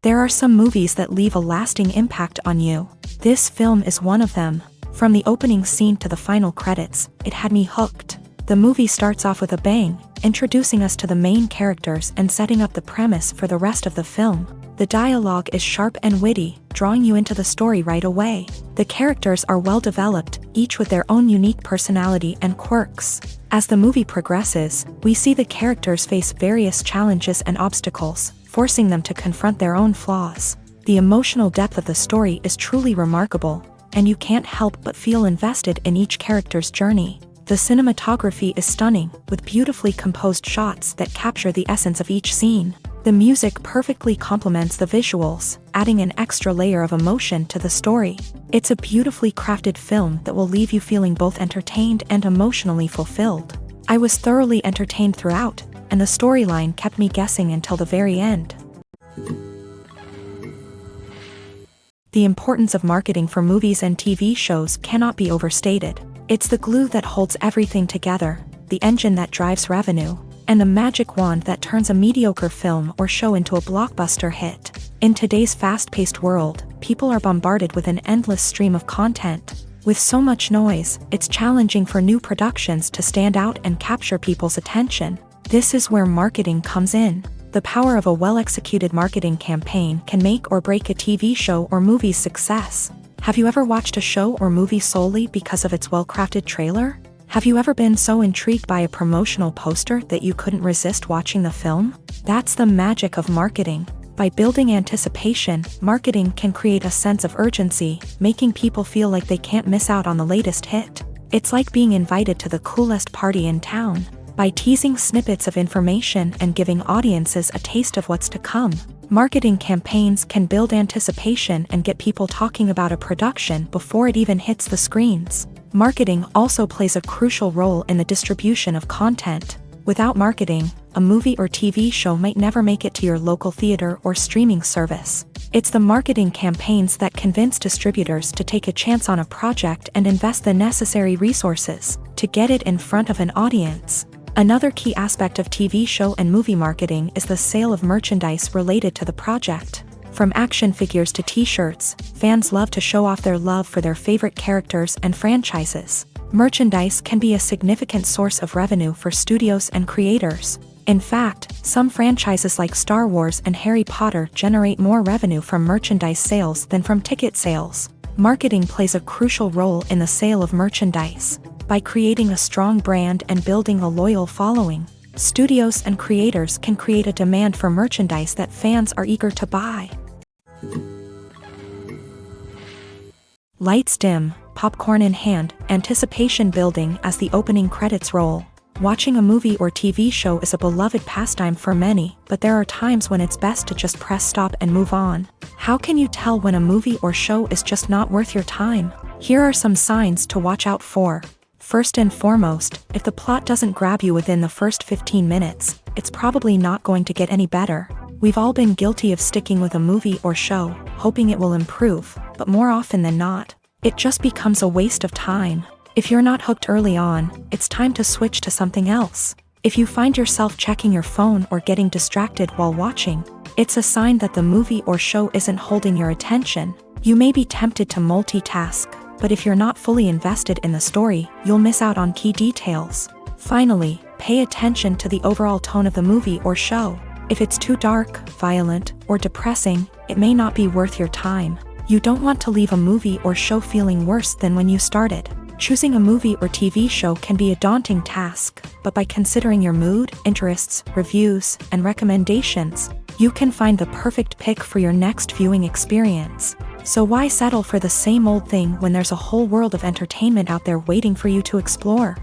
There are some movies that leave a lasting impact on you. This film is one of them. From the opening scene to the final credits, it had me hooked. The movie starts off with a bang, introducing us to the main characters and setting up the premise for the rest of the film. The dialogue is sharp and witty, drawing you into the story right away. The characters are well developed, each with their own unique personality and quirks. As the movie progresses, we see the characters face various challenges and obstacles, forcing them to confront their own flaws. The emotional depth of the story is truly remarkable, and you can't help but feel invested in each character's journey. The cinematography is stunning, with beautifully composed shots that capture the essence of each scene. The music perfectly complements the visuals, adding an extra layer of emotion to the story. It's a beautifully crafted film that will leave you feeling both entertained and emotionally fulfilled. I was thoroughly entertained throughout, and the storyline kept me guessing until the very end. The importance of marketing for movies and TV shows cannot be overstated. It's the glue that holds everything together, the engine that drives revenue, and the magic wand that turns a mediocre film or show into a blockbuster hit. In today's fast-paced world, people are bombarded with an endless stream of content. With so much noise, it's challenging for new productions to stand out and capture people's attention. This is where marketing comes in. The power of a well-executed marketing campaign can make or break a TV show or movie's success. Have you ever watched a show or movie solely because of its well-crafted trailer? Have you ever been so intrigued by a promotional poster that you couldn't resist watching the film? That's the magic of marketing. By building anticipation, marketing can create a sense of urgency, making people feel like they can't miss out on the latest hit. It's like being invited to the coolest party in town. By teasing snippets of information and giving audiences a taste of what's to come, marketing campaigns can build anticipation and get people talking about a production before it even hits the screens. Marketing also plays a crucial role in the distribution of content. Without marketing, a movie or TV show might never make it to your local theater or streaming service. It's the marketing campaigns that convince distributors to take a chance on a project and invest the necessary resources to get it in front of an audience. Another key aspect of TV show and movie marketing is the sale of merchandise related to the project. From action figures to t-shirts, fans love to show off their love for their favorite characters and franchises. Merchandise can be a significant source of revenue for studios and creators. In fact, some franchises like Star Wars and Harry Potter generate more revenue from merchandise sales than from ticket sales. Marketing plays a crucial role in the sale of merchandise. By creating a strong brand and building a loyal following, studios and creators can create a demand for merchandise that fans are eager to buy. Lights dim, popcorn in hand, anticipation building as the opening credits roll. Watching a movie or TV show is a beloved pastime for many, but there are times when it's best to just press stop and move on. How can you tell when a movie or show is just not worth your time? Here are some signs to watch out for. First and foremost, if the plot doesn't grab you within the first 15 minutes, it's probably not going to get any better. We've all been guilty of sticking with a movie or show, hoping it will improve, but more often than not, it just becomes a waste of time. If you're not hooked early on, it's time to switch to something else. If you find yourself checking your phone or getting distracted while watching, it's a sign that the movie or show isn't holding your attention. You may be tempted to multitask, but if you're not fully invested in the story, you'll miss out on key details. Finally, pay attention to the overall tone of the movie or show. If it's too dark, violent, or depressing, it may not be worth your time. You don't want to leave a movie or show feeling worse than when you started. Choosing a movie or TV show can be a daunting task, but by considering your mood, interests, reviews, and recommendations, you can find the perfect pick for your next viewing experience. So why settle for the same old thing when there's a whole world of entertainment out there waiting for you to explore?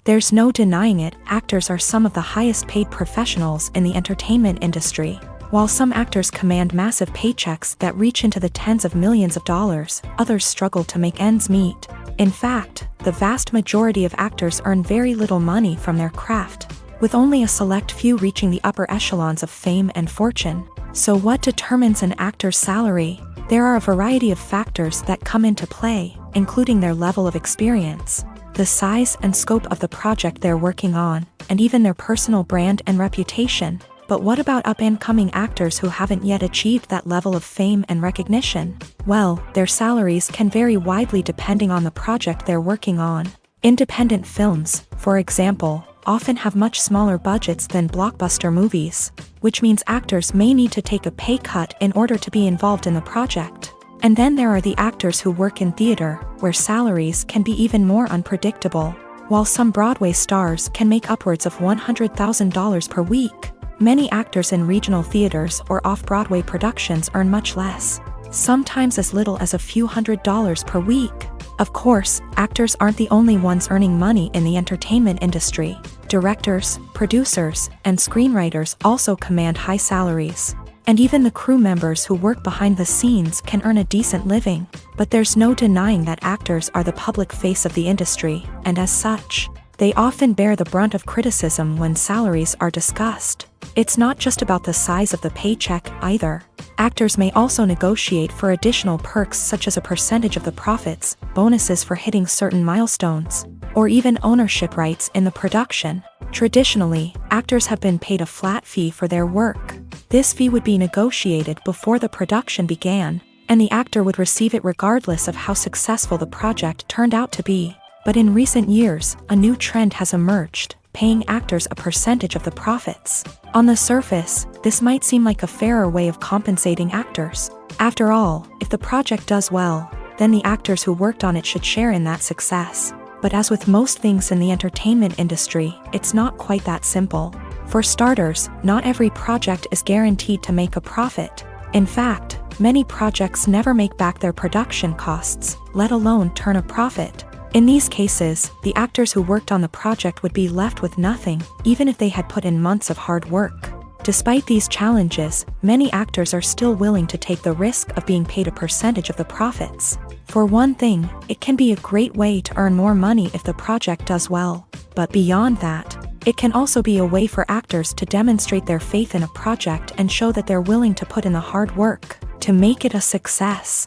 There's no denying it, actors are some of the highest paid professionals in the entertainment industry. While some actors command massive paychecks that reach into the tens of millions of dollars, others struggle to make ends meet. In fact, the vast majority of actors earn very little money from their craft, with only a select few reaching the upper echelons of fame and fortune. So what determines an actor's salary? There are a variety of factors that come into play, including their level of experience, the size and scope of the project they're working on, and even their personal brand and reputation. But what about up-and-coming actors who haven't yet achieved that level of fame and recognition? Well, their salaries can vary widely depending on the project they're working on. Independent films, for example, often have much smaller budgets than blockbuster movies, which means actors may need to take a pay cut in order to be involved in the project. And then there are the actors who work in theater, where salaries can be even more unpredictable. While some Broadway stars can make upwards of $100,000 per week, many actors in regional theaters or off-Broadway productions earn much less, sometimes as little as a few $100s per week. Of course, actors aren't the only ones earning money in the entertainment industry. Directors, producers, and screenwriters also command high salaries. And even the crew members who work behind the scenes can earn a decent living. But there's no denying that actors are the public face of the industry, and as such, they often bear the brunt of criticism when salaries are discussed. It's not just about the size of the paycheck, either. Actors may also negotiate for additional perks such as a percentage of the profits, bonuses for hitting certain milestones, or even ownership rights in the production. Traditionally, actors have been paid a flat fee for their work. This fee would be negotiated before the production began, and the actor would receive it regardless of how successful the project turned out to be. But in recent years, a new trend has emerged, paying actors a percentage of the profits. On the surface, this might seem like a fairer way of compensating actors. After all, if the project does well, then the actors who worked on it should share in that success. But as with most things in the entertainment industry, it's not quite that simple. For starters, not every project is guaranteed to make a profit. In fact, many projects never make back their production costs, let alone turn a profit. In these cases, the actors who worked on the project would be left with nothing, even if they had put in months of hard work. Despite these challenges, many actors are still willing to take the risk of being paid a percentage of the profits. For one thing, it can be a great way to earn more money if the project does well. But beyond that, it can also be a way for actors to demonstrate their faith in a project and show that they're willing to put in the hard work to make it a success.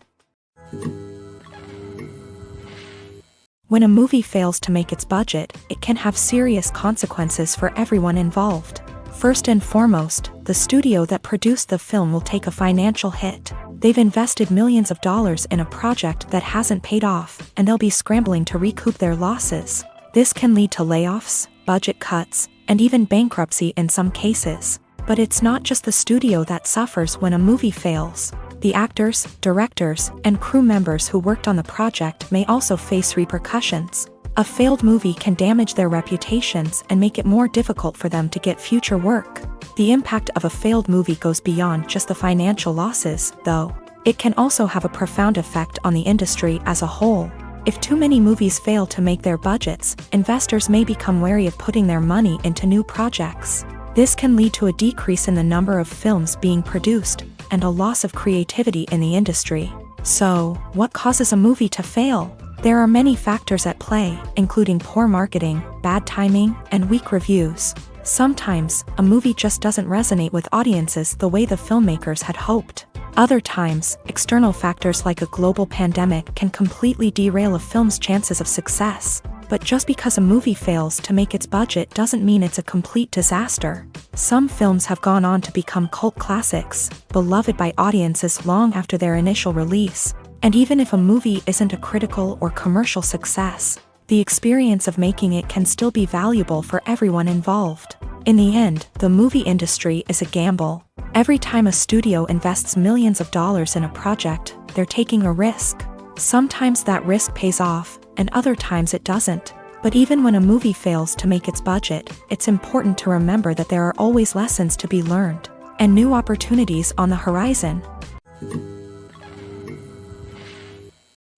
When a movie fails to make its budget, it can have serious consequences for everyone involved. First and foremost, the studio that produced the film will take a financial hit. They've invested millions of dollars in a project that hasn't paid off, and they'll be scrambling to recoup their losses. This can lead to layoffs, budget cuts, and even bankruptcy in some cases. But it's not just the studio that suffers when a movie fails. The actors, directors, and crew members who worked on the project may also face repercussions. A failed movie can damage their reputations and make it more difficult for them to get future work. The impact of a failed movie goes beyond just the financial losses, though. It can also have a profound effect on the industry as a whole. If too many movies fail to make their budgets, investors may become wary of putting their money into new projects. This can lead to a decrease in the number of films being produced, and a loss of creativity in the industry. So, what causes a movie to fail? There are many factors at play, including poor marketing, bad timing, and weak reviews. Sometimes, a movie just doesn't resonate with audiences the way the filmmakers had hoped. Other times, external factors like a global pandemic can completely derail a film's chances of success. But just because a movie fails to make its budget doesn't mean it's a complete disaster. Some films have gone on to become cult classics, beloved by audiences long after their initial release. And even if a movie isn't a critical or commercial success, the experience of making it can still be valuable for everyone involved. In the end, the movie industry is a gamble. Every time a studio invests millions of dollars in a project, they're taking a risk. Sometimes that risk pays off, and other times it doesn't. But even when a movie fails to make its budget, it's important to remember that there are always lessons to be learned, and new opportunities on the horizon.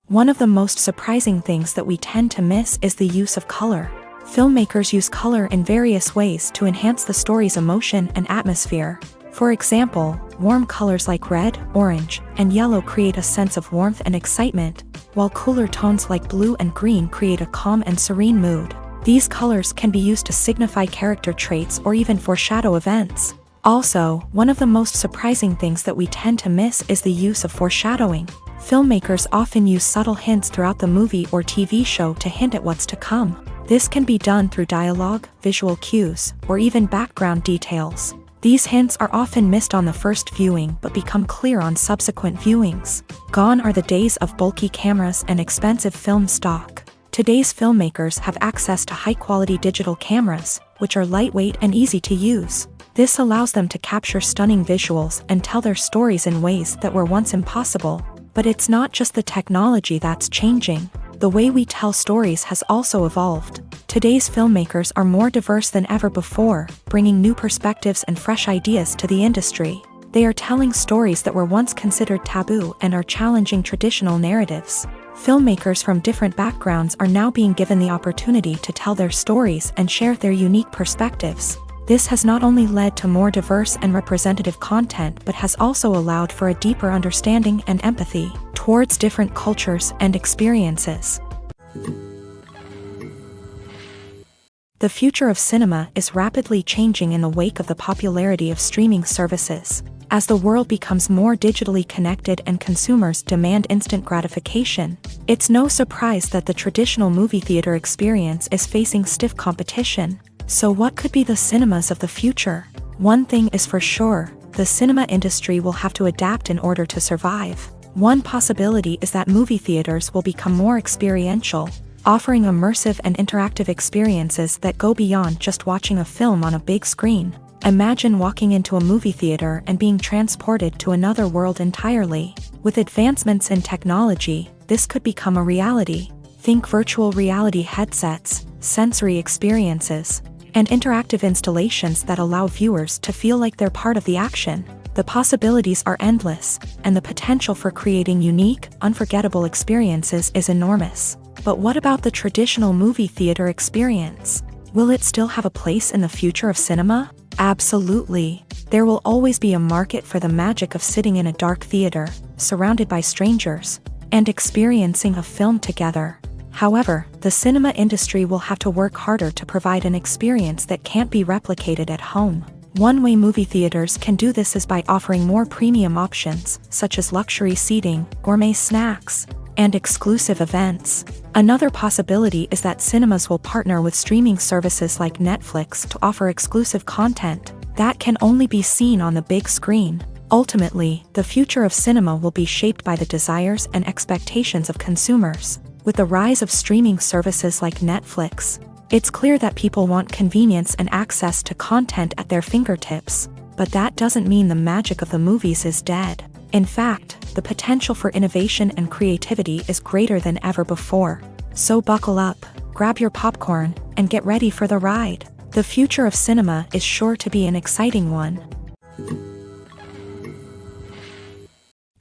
One of the most surprising things that we tend to miss is the use of color. Filmmakers use color in various ways to enhance the story's emotion and atmosphere. For example, warm colors like red, orange, and yellow create a sense of warmth and excitement, while cooler tones like blue and green create a calm and serene mood. These colors can be used to signify character traits or even foreshadow events. Also, one of the most surprising things that we tend to miss is the use of foreshadowing. Filmmakers often use subtle hints throughout the movie or TV show to hint at what's to come. This can be done through dialogue, visual cues, or even background details. These hints are often missed on the first viewing but become clear on subsequent viewings. Gone are the days of bulky cameras and expensive film stock. Today's filmmakers have access to high-quality digital cameras, which are lightweight and easy to use. This allows them to capture stunning visuals and tell their stories in ways that were once impossible. But it's not just the technology that's changing. The way we tell stories has also evolved. Today's filmmakers are more diverse than ever before, bringing new perspectives and fresh ideas to the industry. They are telling stories that were once considered taboo and are challenging traditional narratives. Filmmakers from different backgrounds are now being given the opportunity to tell their stories and share their unique perspectives. This has not only led to more diverse and representative content but has also allowed for a deeper understanding and empathy towards different cultures and experiences. The future of cinema is rapidly changing in the wake of the popularity of streaming services. As the world becomes more digitally connected and consumers demand instant gratification, it's no surprise that the traditional movie theater experience is facing stiff competition. So what could be the cinemas of the future? One thing is for sure, the cinema industry will have to adapt in order to survive. One possibility is that movie theaters will become more experiential, offering immersive and interactive experiences that go beyond just watching a film on a big screen. Imagine walking into a movie theater and being transported to another world entirely. With advancements in technology, this could become a reality. Think virtual reality headsets, sensory experiences, and interactive installations that allow viewers to feel like they're part of the action. The possibilities are endless, and the potential for creating unique, unforgettable experiences is enormous. But what about the traditional movie theater experience? Will it still have a place in the future of cinema? Absolutely. There will always be a market for the magic of sitting in a dark theater, surrounded by strangers, and experiencing a film together. However, the cinema industry will have to work harder to provide an experience that can't be replicated at home. One way movie theaters can do this is by offering more premium options, such as luxury seating, gourmet snacks, and exclusive events. Another possibility is that cinemas will partner with streaming services like Netflix to offer exclusive content that can only be seen on the big screen. Ultimately, the future of cinema will be shaped by the desires and expectations of consumers. With the rise of streaming services like Netflix, it's clear that people want convenience and access to content at their fingertips. But that doesn't mean the magic of the movies is dead. In fact, the potential for innovation and creativity is greater than ever before. So buckle up, grab your popcorn, and get ready for the ride. The future of cinema is sure to be an exciting one.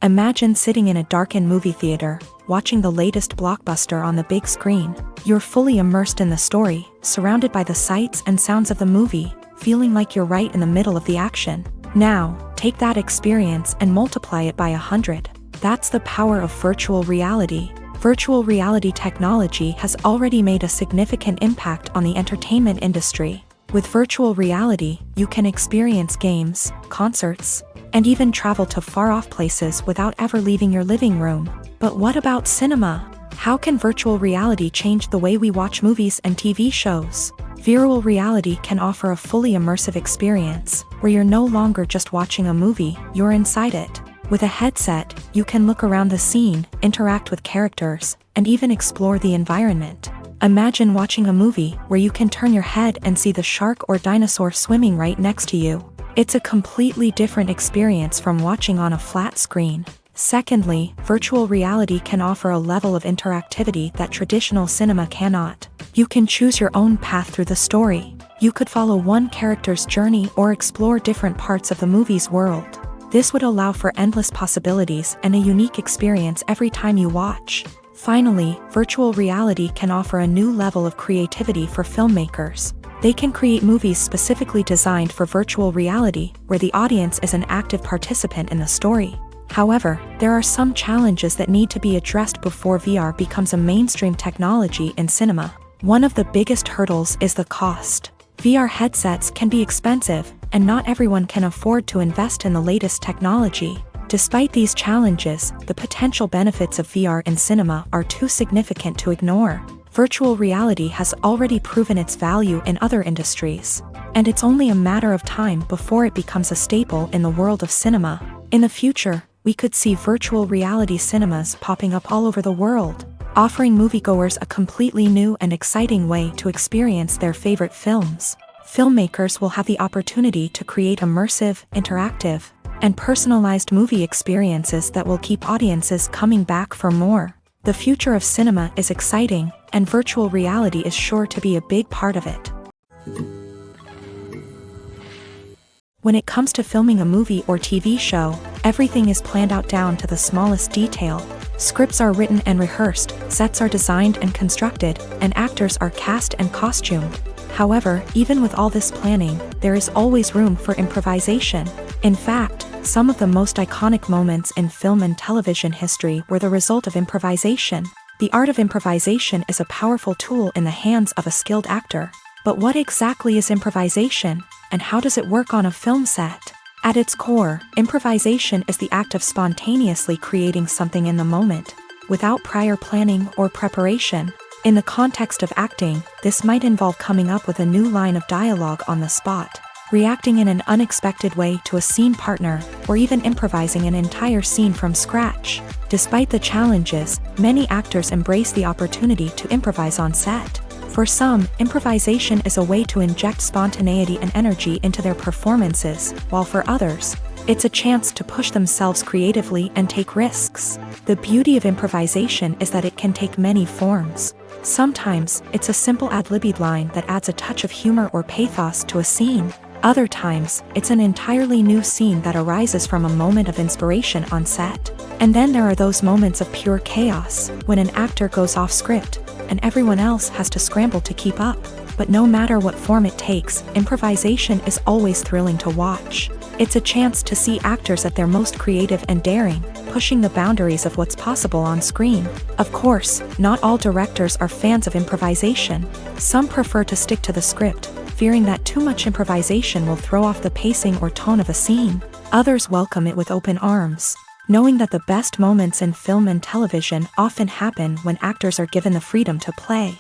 Imagine sitting in a darkened movie theater, watching the latest blockbuster on the big screen. You're fully immersed in the story, surrounded by the sights and sounds of the movie, feeling like you're right in the middle of the action. Now, take that experience and multiply it by 100. That's the power of virtual reality. Virtual reality technology has already made a significant impact on the entertainment industry. With virtual reality, you can experience games, concerts, and even travel to far-off places without ever leaving your living room. But what about cinema? How can virtual reality change the way we watch movies and TV shows? Virtual reality can offer a fully immersive experience, where you're no longer just watching a movie, you're inside it. With a headset, you can look around the scene, interact with characters, and even explore the environment. Imagine watching a movie where you can turn your head and see the shark or dinosaur swimming right next to you. It's a completely different experience from watching on a flat screen. Secondly, virtual reality can offer a level of interactivity that traditional cinema cannot. You can choose your own path through the story. You could follow one character's journey or explore different parts of the movie's world. This would allow for endless possibilities and a unique experience every time you watch. Finally, virtual reality can offer a new level of creativity for filmmakers. They can create movies specifically designed for virtual reality, where the audience is an active participant in the story. However, there are some challenges that need to be addressed before VR becomes a mainstream technology in cinema. One of the biggest hurdles is the cost. VR headsets can be expensive, and not everyone can afford to invest in the latest technology. Despite these challenges, the potential benefits of VR in cinema are too significant to ignore. Virtual reality has already proven its value in other industries. and it's only a matter of time before it becomes a staple in the world of cinema. In the future, we could see virtual reality cinemas popping up all over the world, offering moviegoers a completely new and exciting way to experience their favorite films. Filmmakers will have the opportunity to create immersive, interactive, and personalized movie experiences that will keep audiences coming back for more. The future of cinema is exciting, and virtual reality is sure to be a big part of it. When it comes to filming a movie or TV show, everything is planned out down to the smallest detail. Scripts are written and rehearsed, sets are designed and constructed, and actors are cast and costumed. However, even with all this planning, there is always room for improvisation. In fact, some of the most iconic moments in film and television history were the result of improvisation. The art of improvisation is a powerful tool in the hands of a skilled actor. But what exactly is improvisation, and how does it work on a film set? At its core, improvisation is the act of spontaneously creating something in the moment, without prior planning or preparation. In the context of acting, this might involve coming up with a new line of dialogue on the spot, reacting in an unexpected way to a scene partner, or even improvising an entire scene from scratch. Despite the challenges, many actors embrace the opportunity to improvise on set. For some, improvisation is a way to inject spontaneity and energy into their performances, while for others, it's a chance to push themselves creatively and take risks. The beauty of improvisation is that it can take many forms. Sometimes, it's a simple ad-libbed line that adds a touch of humor or pathos to a scene. Other times, it's an entirely new scene that arises from a moment of inspiration on set. And then there are those moments of pure chaos, when an actor goes off script, and everyone else has to scramble to keep up. But no matter what form it takes, improvisation is always thrilling to watch. It's a chance to see actors at their most creative and daring, pushing the boundaries of what's possible on screen. Of course, not all directors are fans of improvisation. Some prefer to stick to the script, fearing that too much improvisation will throw off the pacing or tone of a scene. Others welcome it with open arms, knowing that the best moments in film and television often happen when actors are given the freedom to play.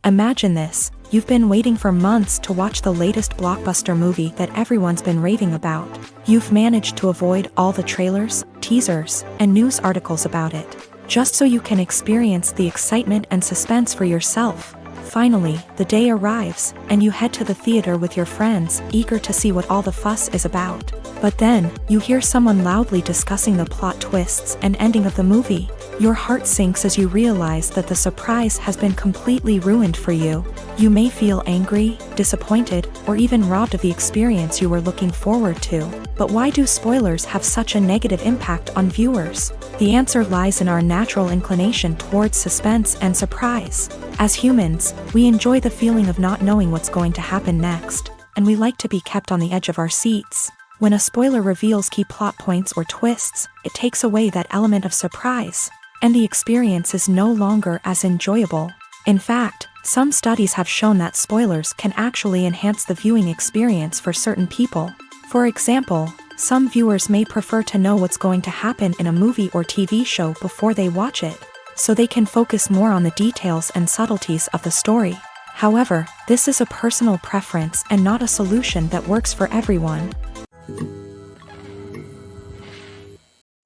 Imagine this: you've been waiting for months to watch the latest blockbuster movie that everyone's been raving about. You've managed to avoid all the trailers, teasers, and news articles about it, just so you can experience the excitement and suspense for yourself. Finally, the day arrives, and you head to the theater with your friends, eager to see what all the fuss is about. But then, you hear someone loudly discussing the plot twists and ending of the movie. Your heart sinks as you realize that the surprise has been completely ruined for you. You may feel angry, disappointed, or even robbed of the experience you were looking forward to. But why do spoilers have such a negative impact on viewers? The answer lies in our natural inclination towards suspense and surprise. As humans, we enjoy the feeling of not knowing what's going to happen next, and we like to be kept on the edge of our seats. When a spoiler reveals key plot points or twists, it takes away that element of surprise, and the experience is no longer as enjoyable. In fact, some studies have shown that spoilers can actually enhance the viewing experience for certain people. For example, some viewers may prefer to know what's going to happen in a movie or TV show before they watch it, so they can focus more on the details and subtleties of the story. However, this is a personal preference and not a solution that works for everyone.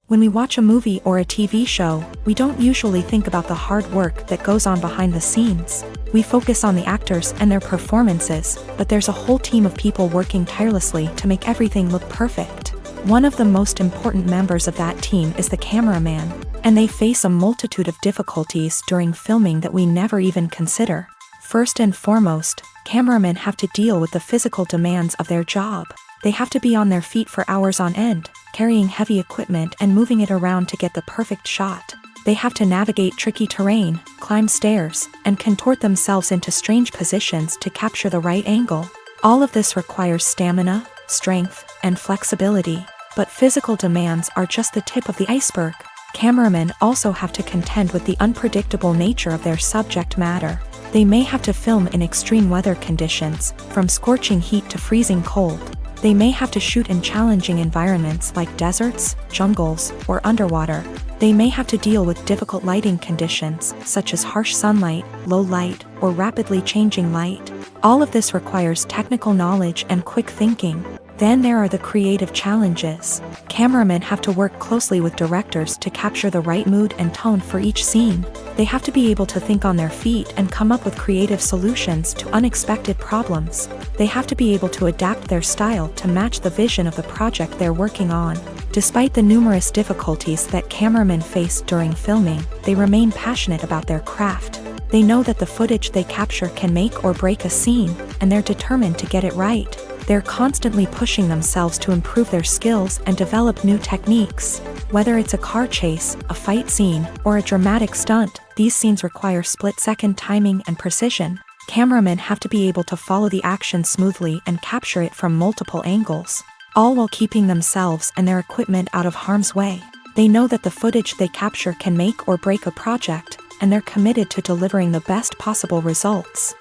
When we watch a movie or a TV show, we don't usually think about the hard work that goes on behind the scenes. We focus on the actors and their performances, but there's a whole team of people working tirelessly to make everything look perfect. One of the most important members of that team is the cameraman, and they face a multitude of difficulties during filming that we never even consider. First and foremost, cameramen have to deal with the physical demands of their job. They have to be on their feet for hours on end, carrying heavy equipment and moving it around to get the perfect shot. They have to navigate tricky terrain, climb stairs, and contort themselves into strange positions to capture the right angle. All of this requires stamina, strength, and flexibility. But physical demands are just the tip of the iceberg. Cameramen also have to contend with the unpredictable nature of their subject matter. They may have to film in extreme weather conditions, from scorching heat to freezing cold. They may have to shoot in challenging environments like deserts, jungles, or underwater. They may have to deal with difficult lighting conditions, such as harsh sunlight, low light, or rapidly changing light. All of this requires technical knowledge and quick thinking. Then there are the creative challenges. Cameramen have to work closely with directors to capture the right mood and tone for each scene. They have to be able to think on their feet and come up with creative solutions to unexpected problems. They have to be able to adapt their style to match the vision of the project they're working on. Despite the numerous difficulties that cameramen face during filming, they remain passionate about their craft. They know that the footage they capture can make or break a scene, and they're determined to get it right. They're constantly pushing themselves to improve their skills and develop new techniques. Whether it's a car chase, a fight scene, or a dramatic stunt, these scenes require split-second timing and precision. Cameramen have to be able to follow the action smoothly and capture it from multiple angles, all while keeping themselves and their equipment out of harm's way. They know that the footage they capture can make or break a project, and they're committed to delivering the best possible results.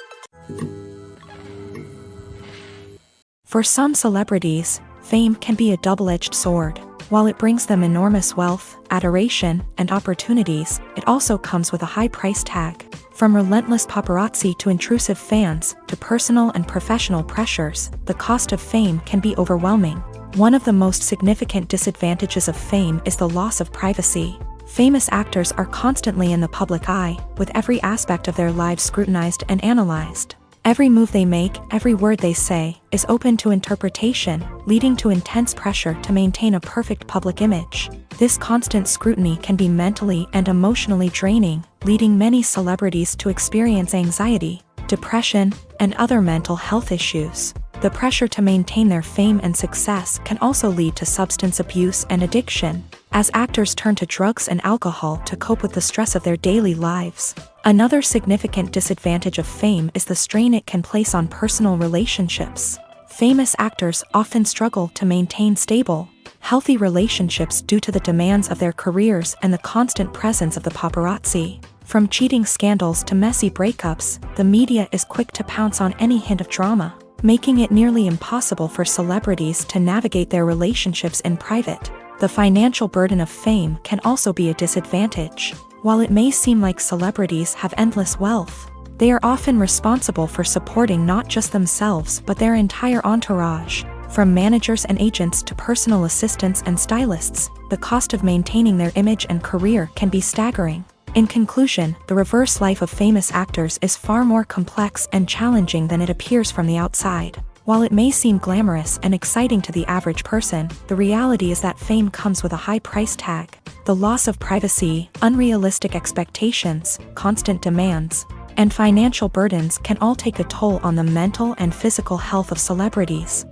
For some celebrities, fame can be a double-edged sword. While it brings them enormous wealth, adoration, and opportunities, it also comes with a high price tag. From relentless paparazzi to intrusive fans, to personal and professional pressures, the cost of fame can be overwhelming. One of the most significant disadvantages of fame is the loss of privacy. Famous actors are constantly in the public eye, with every aspect of their lives scrutinized and analyzed. Every move they make, every word they say, is open to interpretation, leading to intense pressure to maintain a perfect public image. This constant scrutiny can be mentally and emotionally draining, leading many celebrities to experience anxiety, depression, and other mental health issues. The pressure to maintain their fame and success can also lead to substance abuse and addiction, as actors turn to drugs and alcohol to cope with the stress of their daily lives. Another significant disadvantage of fame is the strain it can place on personal relationships. Famous actors often struggle to maintain stable, healthy relationships due to the demands of their careers and the constant presence of the paparazzi. From cheating scandals to messy breakups, the media is quick to pounce on any hint of drama, making it nearly impossible for celebrities to navigate their relationships in private. The financial burden of fame can also be a disadvantage. While it may seem like celebrities have endless wealth, they are often responsible for supporting not just themselves but their entire entourage. From managers and agents to personal assistants and stylists, the cost of maintaining their image and career can be staggering. In conclusion, the reverse life of famous actors is far more complex and challenging than it appears from the outside. While it may seem glamorous and exciting to the average person, the reality is that fame comes with a high price tag. The loss of privacy, unrealistic expectations, constant demands, and financial burdens can all take a toll on the mental and physical health of celebrities.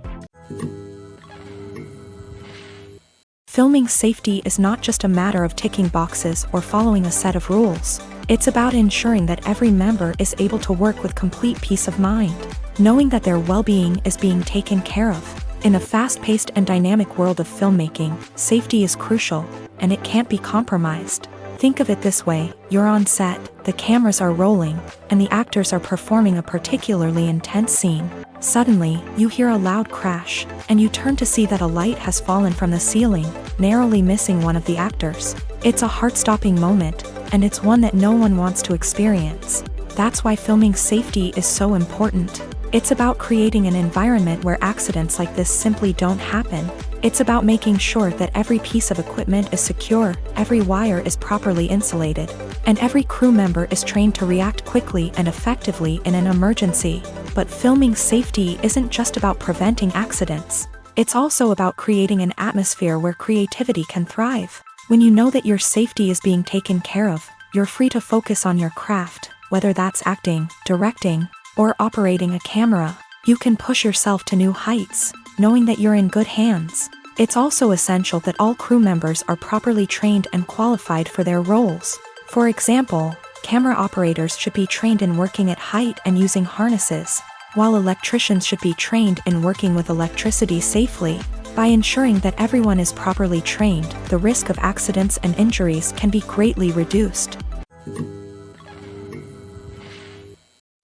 Filming safety is not just a matter of ticking boxes or following a set of rules. It's about ensuring that every member is able to work with complete peace of mind, knowing that their well-being is being taken care of. In a fast-paced and dynamic world of filmmaking, safety is crucial, and it can't be compromised. Think of it this way: you're on set, the cameras are rolling, and the actors are performing a particularly intense scene. Suddenly, you hear a loud crash, and you turn to see that a light has fallen from the ceiling, narrowly missing one of the actors. It's a heart-stopping moment, and it's one that no one wants to experience. That's why filming safety is so important. It's about creating an environment where accidents like this simply don't happen. It's about making sure that every piece of equipment is secure, every wire is properly insulated, and every crew member is trained to react quickly and effectively in an emergency. But filming safety isn't just about preventing accidents. It's also about creating an atmosphere where creativity can thrive. When you know that your safety is being taken care of, you're free to focus on your craft, whether that's acting, directing, or operating a camera. You can push yourself to new heights, knowing that you're in good hands. It's also essential that all crew members are properly trained and qualified for their roles. For example, camera operators should be trained in working at height and using harnesses, while electricians should be trained in working with electricity safely. By ensuring that everyone is properly trained, the risk of accidents and injuries can be greatly reduced.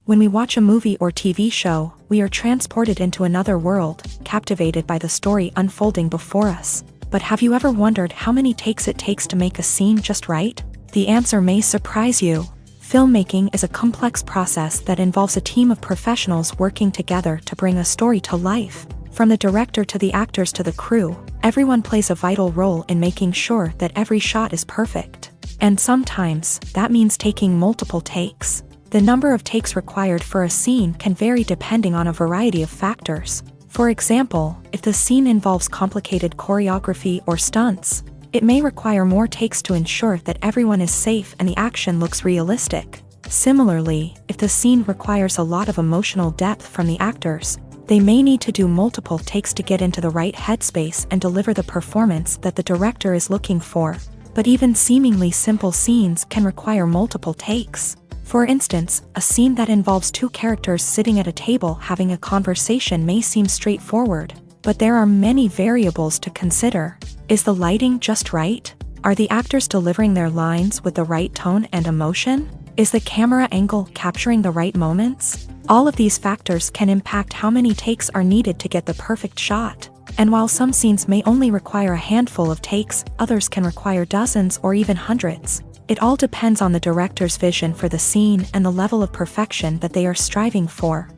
When we watch a movie or TV show, we are transported into another world, captivated by the story unfolding before us. But have you ever wondered how many takes it takes to make a scene just right? The answer may surprise you. Filmmaking is a complex process that involves a team of professionals working together to bring a story to life. From the director to the actors to the crew, everyone plays a vital role in making sure that every shot is perfect. And sometimes, that means taking multiple takes. The number of takes required for a scene can vary depending on a variety of factors. For example, if the scene involves complicated choreography or stunts, it may require more takes to ensure that everyone is safe and the action looks realistic. Similarly, if the scene requires a lot of emotional depth from the actors, they may need to do multiple takes to get into the right headspace and deliver the performance that the director is looking for. But even seemingly simple scenes can require multiple takes. For instance, a scene that involves two characters sitting at a table having a conversation may seem straightforward, but there are many variables to consider. Is the lighting just right? Are the actors delivering their lines with the right tone and emotion? Is the camera angle capturing the right moments? All of these factors can impact how many takes are needed to get the perfect shot. And while some scenes may only require a handful of takes, others can require dozens or even hundreds. It all depends on the director's vision for the scene and the level of perfection that they are striving for.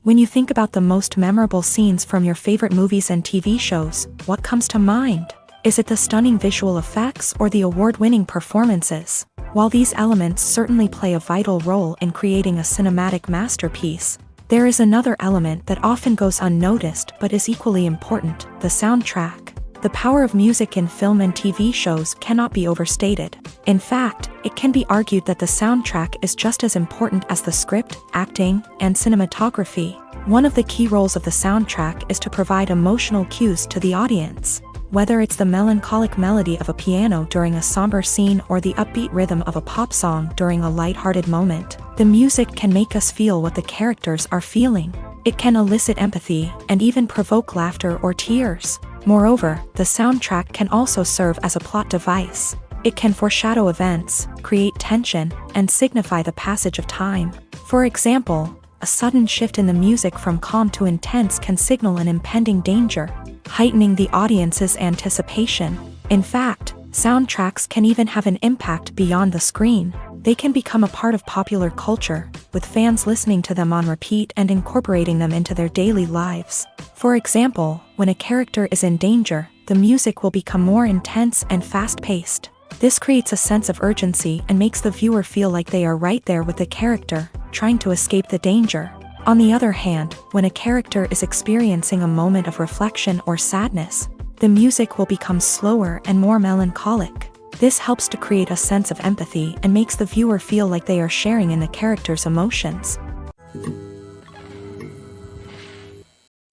When you think about the most memorable scenes from your favorite movies and TV shows, what comes to mind? Is it the stunning visual effects or the award-winning performances? While these elements certainly play a vital role in creating a cinematic masterpiece, there is another element that often goes unnoticed but is equally important: the soundtrack. The power of music in film and TV shows cannot be overstated. In fact, it can be argued that the soundtrack is just as important as the script, acting, and cinematography. One of the key roles of the soundtrack is to provide emotional cues to the audience. Whether it's the melancholic melody of a piano during a somber scene or the upbeat rhythm of a pop song during a lighthearted moment, the music can make us feel what the characters are feeling. It can elicit empathy and even provoke laughter or tears. Moreover, the soundtrack can also serve as a plot device. It can foreshadow events, create tension, and signify the passage of time. For example, a sudden shift in the music from calm to intense can signal an impending danger, heightening the audience's anticipation. In fact, soundtracks can even have an impact beyond the screen. They can become a part of popular culture, with fans listening to them on repeat and incorporating them into their daily lives. For example, when a character is in danger, the music will become more intense and fast-paced. This creates a sense of urgency and makes the viewer feel like they are right there with the character, trying to escape the danger. On the other hand, when a character is experiencing a moment of reflection or sadness, the music will become slower and more melancholic. This helps to create a sense of empathy and makes the viewer feel like they are sharing in the character's emotions.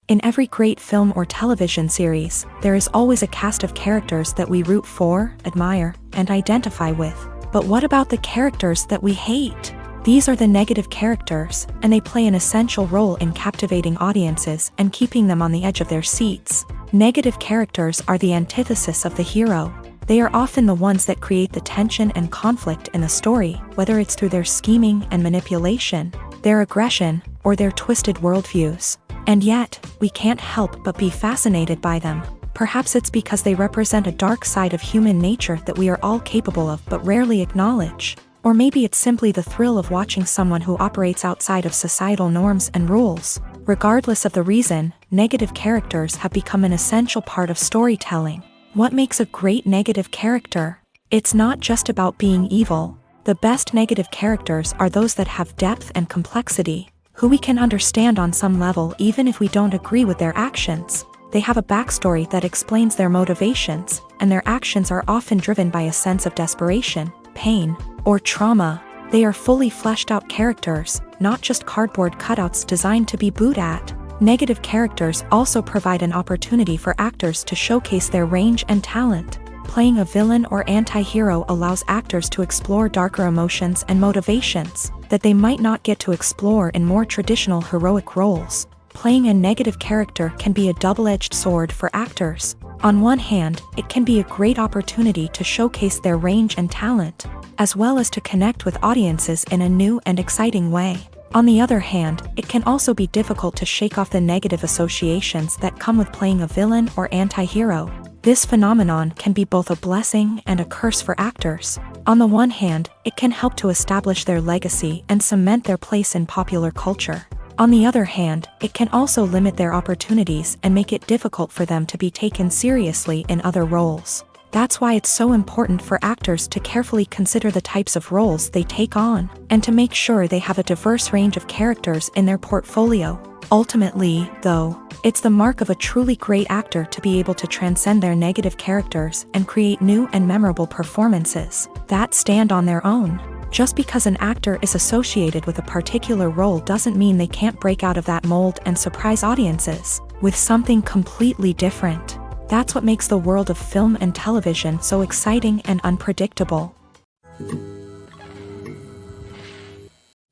In every great film or television series, there is always a cast of characters that we root for, admire, and identify with. But what about the characters that we hate? These are the negative characters, and they play an essential role in captivating audiences and keeping them on the edge of their seats. Negative characters are the antithesis of the hero. They are often the ones that create the tension and conflict in the story, whether it's through their scheming and manipulation, their aggression, or their twisted worldviews. And yet, we can't help but be fascinated by them. Perhaps it's because they represent a dark side of human nature that we are all capable of but rarely acknowledge. Or maybe it's simply the thrill of watching someone who operates outside of societal norms and rules. Regardless of the reason, negative characters have become an essential part of storytelling. What makes a great negative character? It's not just about being evil. The best negative characters are those that have depth and complexity, who we can understand on some level even if we don't agree with their actions. They have a backstory that explains their motivations, and their actions are often driven by a sense of desperation, pain, or trauma. They are fully fleshed out characters, not just cardboard cutouts designed to be booed at. Negative characters also provide an opportunity for actors to showcase their range and talent. Playing a villain or anti-hero allows actors to explore darker emotions and motivations that they might not get to explore in more traditional heroic roles. Playing a negative character can be a double-edged sword for actors. On one hand, it can be a great opportunity to showcase their range and talent, as well as to connect with audiences in a new and exciting way. On the other hand, it can also be difficult to shake off the negative associations that come with playing a villain or anti-hero. This phenomenon can be both a blessing and a curse for actors. On the one hand, it can help to establish their legacy and cement their place in popular culture. On the other hand, it can also limit their opportunities and make it difficult for them to be taken seriously in other roles. That's why it's so important for actors to carefully consider the types of roles they take on, and to make sure they have a diverse range of characters in their portfolio. Ultimately, though, it's the mark of a truly great actor to be able to transcend their negative characters and create new and memorable performances that stand on their own. Just because an actor is associated with a particular role doesn't mean they can't break out of that mold and surprise audiences with something completely different. That's what makes the world of film and television so exciting and unpredictable.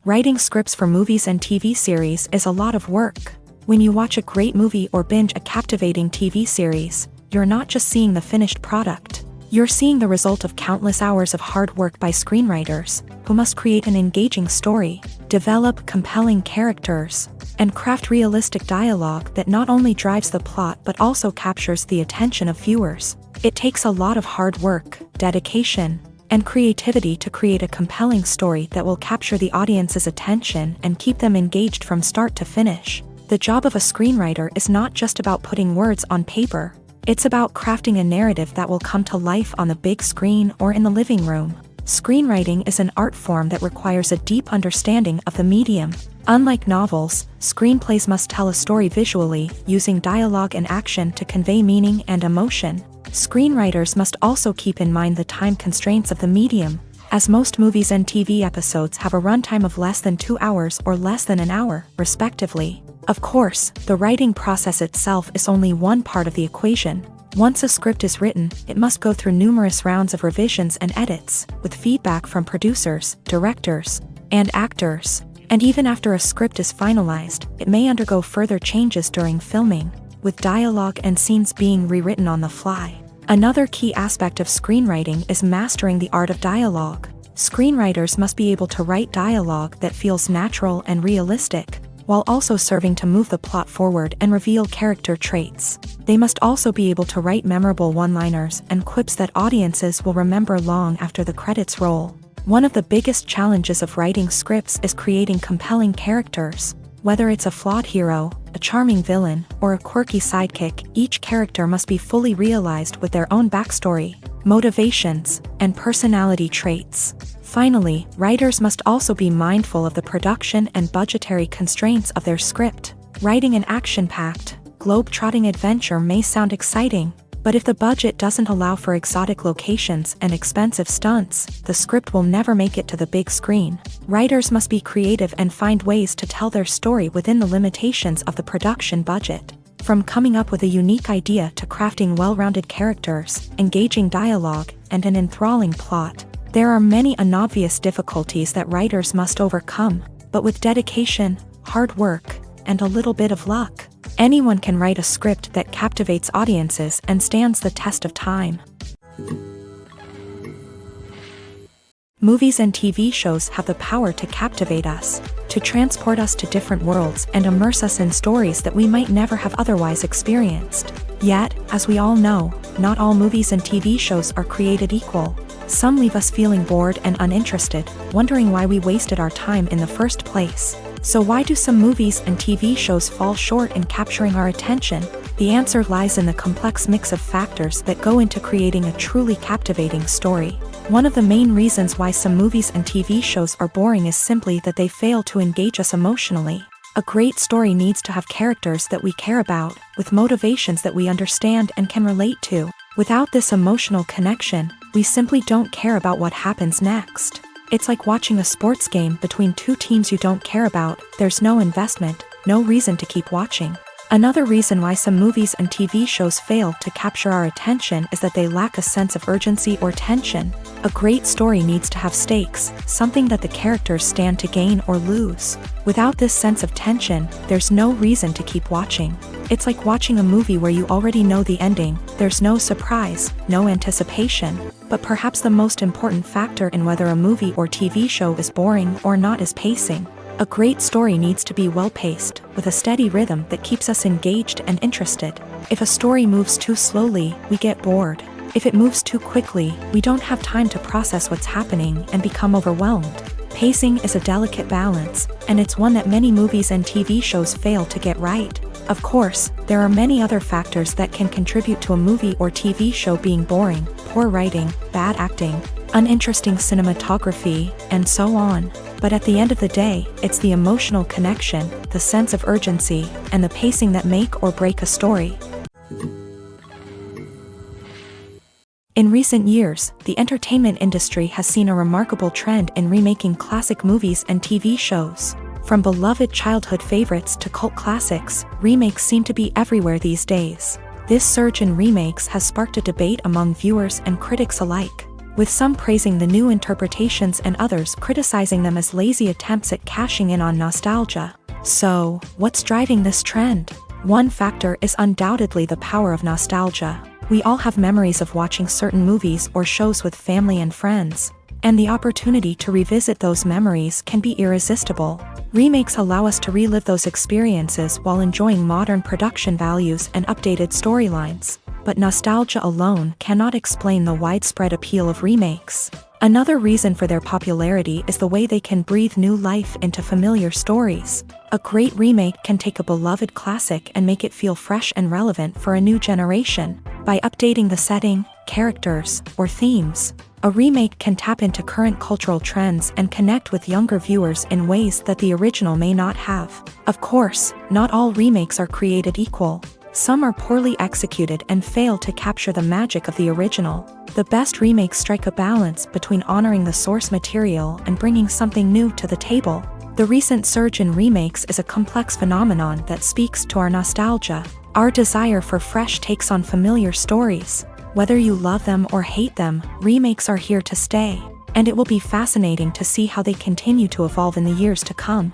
Writing scripts for movies and TV series is a lot of work. When you watch a great movie or binge a captivating TV series, you're not just seeing the finished product. You're seeing the result of countless hours of hard work by screenwriters, who must create an engaging story, develop compelling characters, and craft realistic dialogue that not only drives the plot but also captures the attention of viewers. It takes a lot of hard work, dedication, and creativity to create a compelling story that will capture the audience's attention and keep them engaged from start to finish. The job of a screenwriter is not just about putting words on paper. It's about crafting a narrative that will come to life on the big screen or in the living room. Screenwriting is an art form that requires a deep understanding of the medium. Unlike novels, screenplays must tell a story visually, using dialogue and action to convey meaning and emotion. Screenwriters must also keep in mind the time constraints of the medium, as most movies and TV episodes have a runtime of less than 2 hours or less than an hour, respectively. Of course, the writing process itself is only one part of the equation. Once a script is written, it must go through numerous rounds of revisions and edits, with feedback from producers, directors, and actors. And even after a script is finalized, it may undergo further changes during filming, with dialogue and scenes being rewritten on the fly. Another key aspect of screenwriting is mastering the art of dialogue. Screenwriters must be able to write dialogue that feels natural and realistic, while also serving to move the plot forward and reveal character traits. They must also be able to write memorable one-liners and quips that audiences will remember long after the credits roll. One of the biggest challenges of writing scripts is creating compelling characters. Whether it's a flawed hero, a charming villain, or a quirky sidekick, each character must be fully realized with their own backstory, motivations, and personality traits. Finally, writers must also be mindful of the production and budgetary constraints of their script. Writing an action-packed, globe-trotting adventure may sound exciting, but if the budget doesn't allow for exotic locations and expensive stunts, the script will never make it to the big screen. Writers must be creative and find ways to tell their story within the limitations of the production budget. From coming up with a unique idea to crafting well-rounded characters, engaging dialogue, and an enthralling plot, there are many unobvious difficulties that writers must overcome, but with dedication, hard work, and a little bit of luck, anyone can write a script that captivates audiences and stands the test of time. Movies and TV shows have the power to captivate us, to transport us to different worlds and immerse us in stories that we might never have otherwise experienced. Yet, as we all know, not all movies and TV shows are created equal. Some leave us feeling bored and uninterested, wondering why we wasted our time in the first place. So why do some movies and TV shows fall short in capturing our attention? The answer lies in the complex mix of factors that go into creating a truly captivating story. One of the main reasons why some movies and TV shows are boring is simply that they fail to engage us emotionally. A great story needs to have characters that we care about, with motivations that we understand and can relate to. Without this emotional connection, we simply don't care about what happens next. It's like watching a sports game between two teams you don't care about. There's no investment, no reason to keep watching. Another reason why some movies and TV shows fail to capture our attention is that they lack a sense of urgency or tension. A great story needs to have stakes, something that the characters stand to gain or lose. Without this sense of tension, there's no reason to keep watching. It's like watching a movie where you already know the ending. There's no surprise, no anticipation. But perhaps the most important factor in whether a movie or TV show is boring or not is pacing. A great story needs to be well-paced, with a steady rhythm that keeps us engaged and interested. If a story moves too slowly, we get bored. If it moves too quickly, we don't have time to process what's happening and become overwhelmed. Pacing is a delicate balance, and it's one that many movies and TV shows fail to get right. Of course, there are many other factors that can contribute to a movie or TV show being boring: poor writing, bad acting, uninteresting cinematography, and so on. But at the end of the day, it's the emotional connection, the sense of urgency, and the pacing that make or break a story. In recent years, the entertainment industry has seen a remarkable trend in remaking classic movies and TV shows. From beloved childhood favorites to cult classics, remakes seem to be everywhere these days. This surge in remakes has sparked a debate among viewers and critics alike, with some praising the new interpretations and others criticizing them as lazy attempts at cashing in on nostalgia. So, what's driving this trend? One factor is undoubtedly the power of nostalgia. We all have memories of watching certain movies or shows with family and friends, and the opportunity to revisit those memories can be irresistible. Remakes allow us to relive those experiences while enjoying modern production values and updated storylines. But nostalgia alone cannot explain the widespread appeal of remakes. Another reason for their popularity is the way they can breathe new life into familiar stories. A great remake can take a beloved classic and make it feel fresh and relevant for a new generation. By updating the setting, characters, or themes, a remake can tap into current cultural trends and connect with younger viewers in ways that the original may not have. Of course, not all remakes are created equal. Some are poorly executed and fail to capture the magic of the original. The best remakes strike a balance between honoring the source material and bringing something new to the table. The recent surge in remakes is a complex phenomenon that speaks to our nostalgia, our desire for fresh takes on familiar stories. Whether you love them or hate them, remakes are here to stay, and it will be fascinating to see how they continue to evolve in the years to come.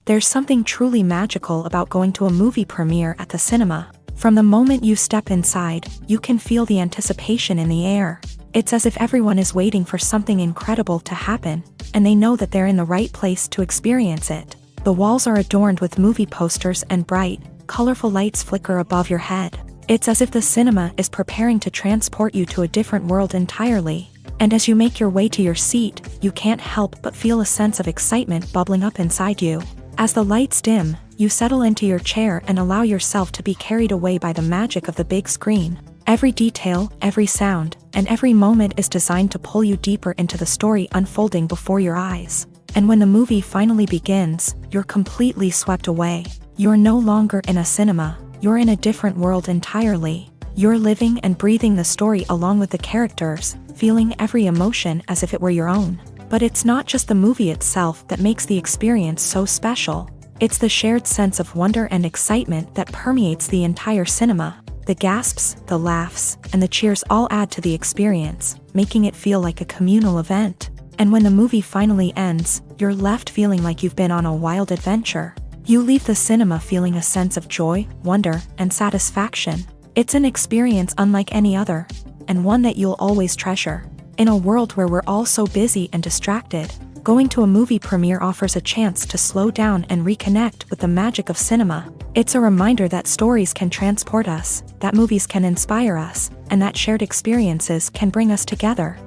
There's something truly magical about going to a movie premiere at the cinema. From the moment you step inside, you can feel the anticipation in the air. It's as if everyone is waiting for something incredible to happen, and they know that they're in the right place to experience it. The walls are adorned with movie posters and bright, colorful lights flicker above your head. It's as if the cinema is preparing to transport you to a different world entirely. And as you make your way to your seat, you can't help but feel a sense of excitement bubbling up inside you. As the lights dim, you settle into your chair and allow yourself to be carried away by the magic of the big screen. Every detail, every sound, and every moment is designed to pull you deeper into the story unfolding before your eyes. And when the movie finally begins, you're completely swept away. You're no longer in a cinema, you're in a different world entirely. You're living and breathing the story along with the characters, feeling every emotion as if it were your own. But it's not just the movie itself that makes the experience so special. It's the shared sense of wonder and excitement that permeates the entire cinema. The gasps, the laughs, and the cheers all add to the experience, making it feel like a communal event. And when the movie finally ends, you're left feeling like you've been on a wild adventure. You leave the cinema feeling a sense of joy, wonder, and satisfaction. It's an experience unlike any other, and one that you'll always treasure. In a world where we're all so busy and distracted, going to a movie premiere offers a chance to slow down and reconnect with the magic of cinema. It's a reminder that stories can transport us, that movies can inspire us, and that shared experiences can bring us together.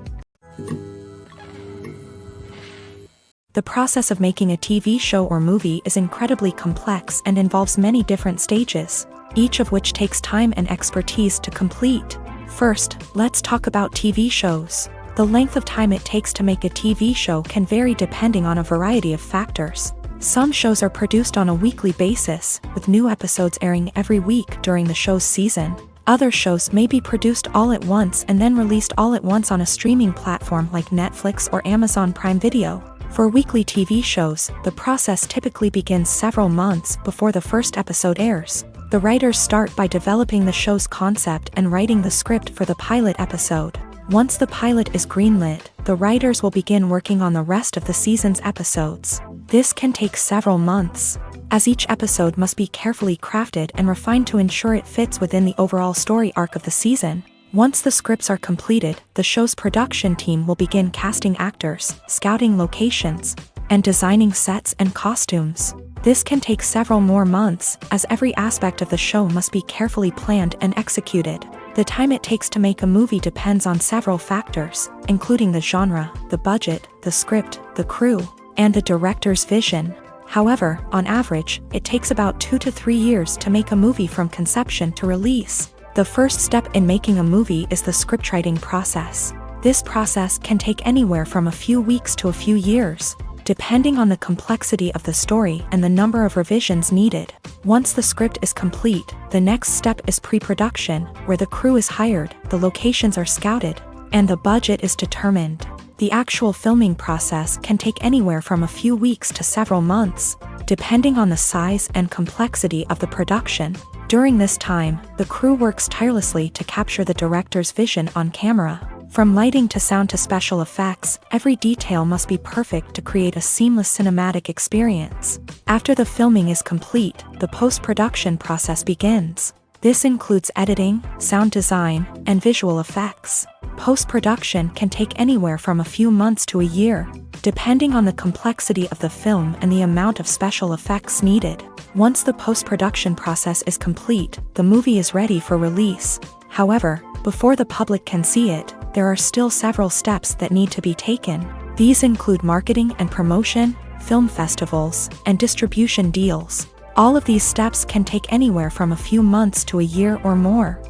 The process of making a TV show or movie is incredibly complex and involves many different stages, each of which takes time and expertise to complete. First, let's talk about TV shows. The length of time it takes to make a TV show can vary depending on a variety of factors. Some shows are produced on a weekly basis, with new episodes airing every week during the show's season. Other shows may be produced all at once and then released all at once on a streaming platform like Netflix or Amazon Prime Video. For weekly TV shows, the process typically begins several months before the first episode airs. The writers start by developing the show's concept and writing the script for the pilot episode. Once the pilot is greenlit, the writers will begin working on the rest of the season's episodes. This can take several months, as each episode must be carefully crafted and refined to ensure it fits within the overall story arc of the season. Once the scripts are completed, the show's production team will begin casting actors, scouting locations, and designing sets and costumes. This can take several more months, as every aspect of the show must be carefully planned and executed. The time it takes to make a movie depends on several factors, including the genre, the budget, the script, the crew, and the director's vision. However, on average, it takes about 2 to 3 years to make a movie from conception to release. The first step in making a movie is the scriptwriting process. This process can take anywhere from a few weeks to a few years, depending on the complexity of the story and the number of revisions needed. Once the script is complete, the next step is pre-production, where the crew is hired, the locations are scouted, and the budget is determined. The actual filming process can take anywhere from a few weeks to several months, depending on the size and complexity of the production. During this time, the crew works tirelessly to capture the director's vision on camera. From lighting to sound to special effects, every detail must be perfect to create a seamless cinematic experience. After the filming is complete, the post-production process begins. This includes editing, sound design, and visual effects. Post-production can take anywhere from a few months to a year, depending on the complexity of the film and the amount of special effects needed. Once the post-production process is complete, the movie is ready for release. However, before the public can see it, there are still several steps that need to be taken. These include marketing and promotion, film festivals, and distribution deals. All of these steps can take anywhere from a few months to a year or more.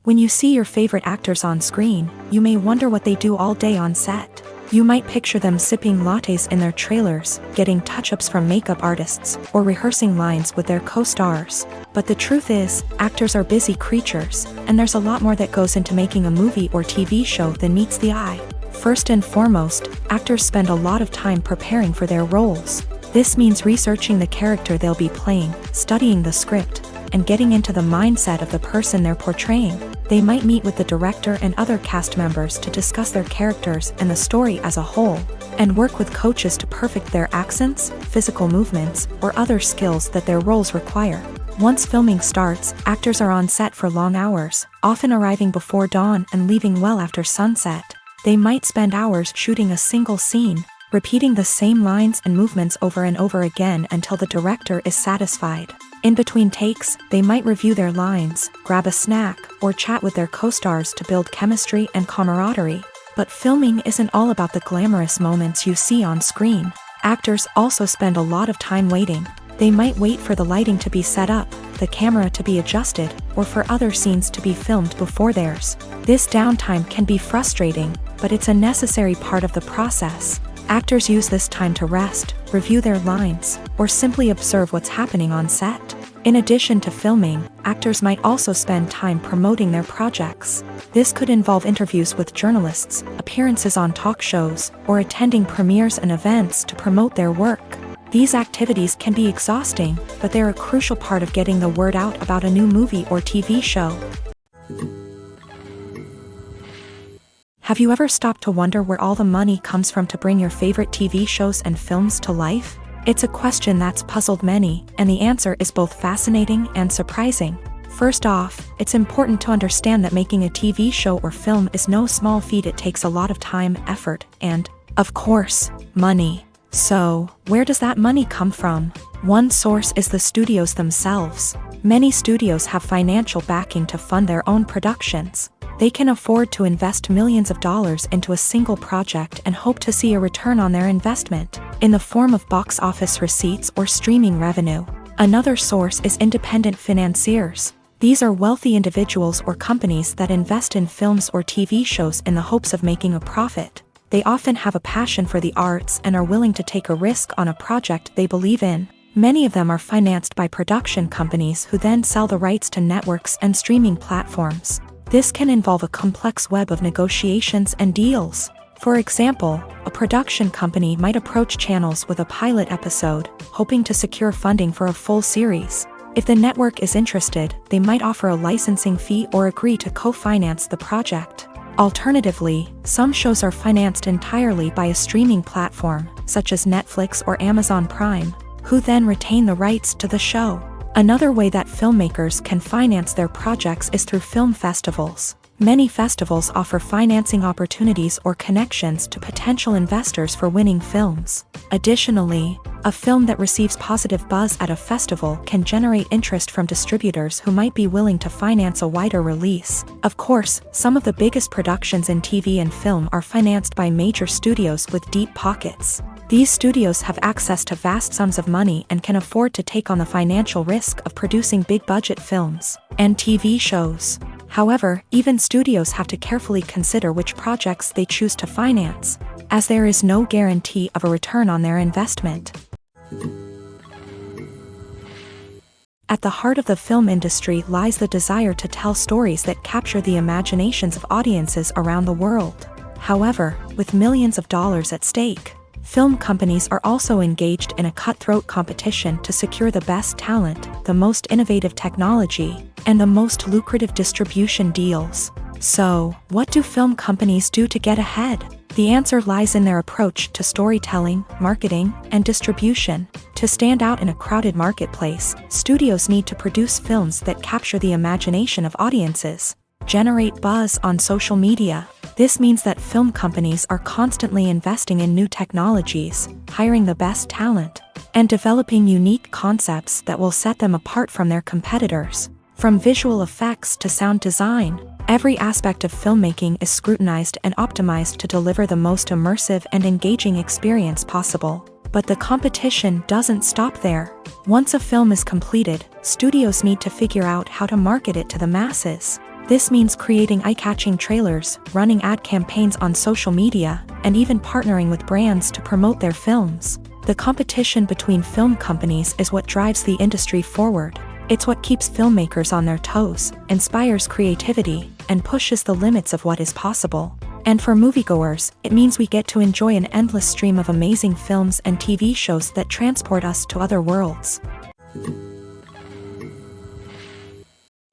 When you see your favorite actors on screen, you may wonder what they do all day on set. You might picture them sipping lattes in their trailers, getting touch-ups from makeup artists, or rehearsing lines with their co-stars. But the truth is, actors are busy creatures, and there's a lot more that goes into making a movie or TV show than meets the eye. First and foremost, actors spend a lot of time preparing for their roles. This means researching the character they'll be playing, studying the script, and getting into the mindset of the person they're portraying. They might meet with the director and other cast members to discuss their characters and the story as a whole, and work with coaches to perfect their accents, physical movements, or other skills that their roles require. Once filming starts, actors are on set for long hours, often arriving before dawn and leaving well after sunset. They might spend hours shooting a single scene, repeating the same lines and movements over and over again until the director is satisfied. In between takes, they might review their lines, grab a snack, or chat with their co-stars to build chemistry and camaraderie. But filming isn't all about the glamorous moments you see on screen. Actors also spend a lot of time waiting. They might wait for the lighting to be set up, the camera to be adjusted, or for other scenes to be filmed before theirs. This downtime can be frustrating, but it's a necessary part of the process. Actors use this time to rest, review their lines, or simply observe what's happening on set. In addition to filming, actors might also spend time promoting their projects. This could involve interviews with journalists, appearances on talk shows, or attending premieres and events to promote their work. These activities can be exhausting, but they're a crucial part of getting the word out about a new movie or TV show. Have you ever stopped to wonder where all the money comes from to bring your favorite TV shows and films to life? It's a question that's puzzled many, and the answer is both fascinating and surprising. First off, it's important to understand that making a TV show or film is no small feat. It takes a lot of time, effort, and, of course, money. So, where does that money come from? One source is the studios themselves. Many studios have financial backing to fund their own productions. They can afford to invest millions of dollars into a single project and hope to see a return on their investment, in the form of box office receipts or streaming revenue. Another source is independent financiers. These are wealthy individuals or companies that invest in films or TV shows in the hopes of making a profit. They often have a passion for the arts and are willing to take a risk on a project they believe in. Many of them are financed by production companies who then sell the rights to networks and streaming platforms. This can involve a complex web of negotiations and deals. For example, a production company might approach channels with a pilot episode, hoping to secure funding for a full series. If the network is interested, they might offer a licensing fee or agree to co-finance the project. Alternatively, some shows are financed entirely by a streaming platform, such as Netflix or Amazon Prime, who then retain the rights to the show. Another way that filmmakers can finance their projects is through film festivals. Many festivals offer financing opportunities or connections to potential investors for winning films. Additionally, a film that receives positive buzz at a festival can generate interest from distributors who might be willing to finance a wider release. Of course, some of the biggest productions in TV and film are financed by major studios with deep pockets. These studios have access to vast sums of money and can afford to take on the financial risk of producing big-budget films and TV shows. However, even studios have to carefully consider which projects they choose to finance, as there is no guarantee of a return on their investment. At the heart of the film industry lies the desire to tell stories that capture the imaginations of audiences around the world. However, with millions of dollars at stake, film companies are also engaged in a cutthroat competition to secure the best talent, the most innovative technology, and the most lucrative distribution deals. So, what do film companies do to get ahead? The answer lies in their approach to storytelling, marketing, and distribution. To stand out in a crowded marketplace, studios need to produce films that capture the imagination of audiences, generate buzz on social media. This means that film companies are constantly investing in new technologies, hiring the best talent, and developing unique concepts that will set them apart from their competitors. From visual effects to sound design, every aspect of filmmaking is scrutinized and optimized to deliver the most immersive and engaging experience possible. But the competition doesn't stop there. Once a film is completed, studios need to figure out how to market it to the masses. This means creating eye-catching trailers, running ad campaigns on social media, and even partnering with brands to promote their films. The competition between film companies is what drives the industry forward. It's what keeps filmmakers on their toes, inspires creativity, and pushes the limits of what is possible. And for moviegoers, it means we get to enjoy an endless stream of amazing films and TV shows that transport us to other worlds.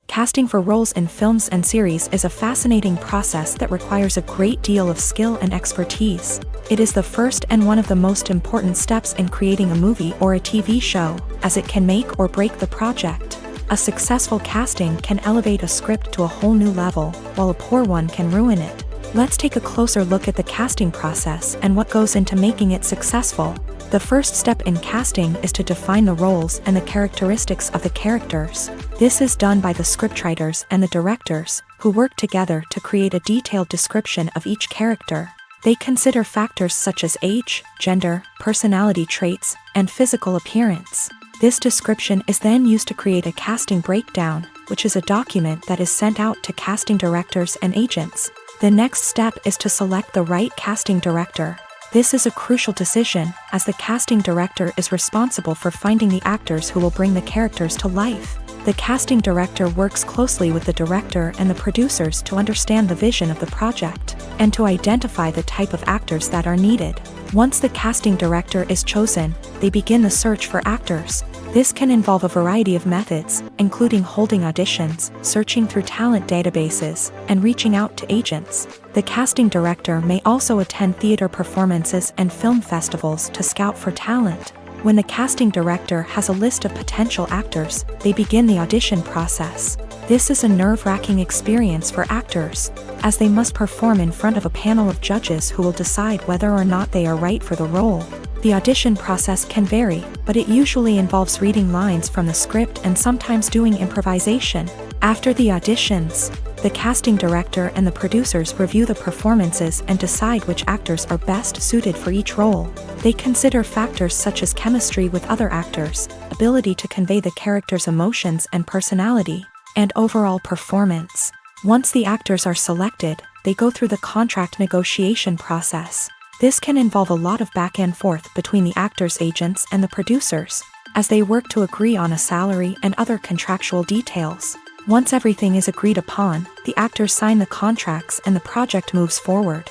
Casting for roles in films and series is a fascinating process that requires a great deal of skill and expertise. It is the first and one of the most important steps in creating a movie or a TV show, as it can make or break the project. A successful casting can elevate a script to a whole new level, while a poor one can ruin it. Let's take a closer look at the casting process and what goes into making it successful. The first step in casting is to define the roles and the characteristics of the characters. This is done by the scriptwriters and the directors, who work together to create a detailed description of each character. They consider factors such as age, gender, personality traits, and physical appearance. This description is then used to create a casting breakdown, which is a document that is sent out to casting directors and agents. The next step is to select the right casting director. This is a crucial decision, as the casting director is responsible for finding the actors who will bring the characters to life. The casting director works closely with the director and the producers to understand the vision of the project, and to identify the type of actors that are needed. Once the casting director is chosen, they begin the search for actors. This can involve a variety of methods, including holding auditions, searching through talent databases, and reaching out to agents. The casting director may also attend theater performances and film festivals to scout for talent. When the casting director has a list of potential actors, they begin the audition process. This is a nerve-wracking experience for actors, as they must perform in front of a panel of judges who will decide whether or not they are right for the role. The audition process can vary, but it usually involves reading lines from the script and sometimes doing improvisation. After the auditions, the casting director and the producers review the performances and decide which actors are best suited for each role. They consider factors such as chemistry with other actors, ability to convey the character's emotions and personality, and overall performance. Once the actors are selected, they go through the contract negotiation process. This can involve a lot of back and forth between the actors' agents and the producers, as they work to agree on a salary and other contractual details. Once everything is agreed upon, the actors sign the contracts and the project moves forward.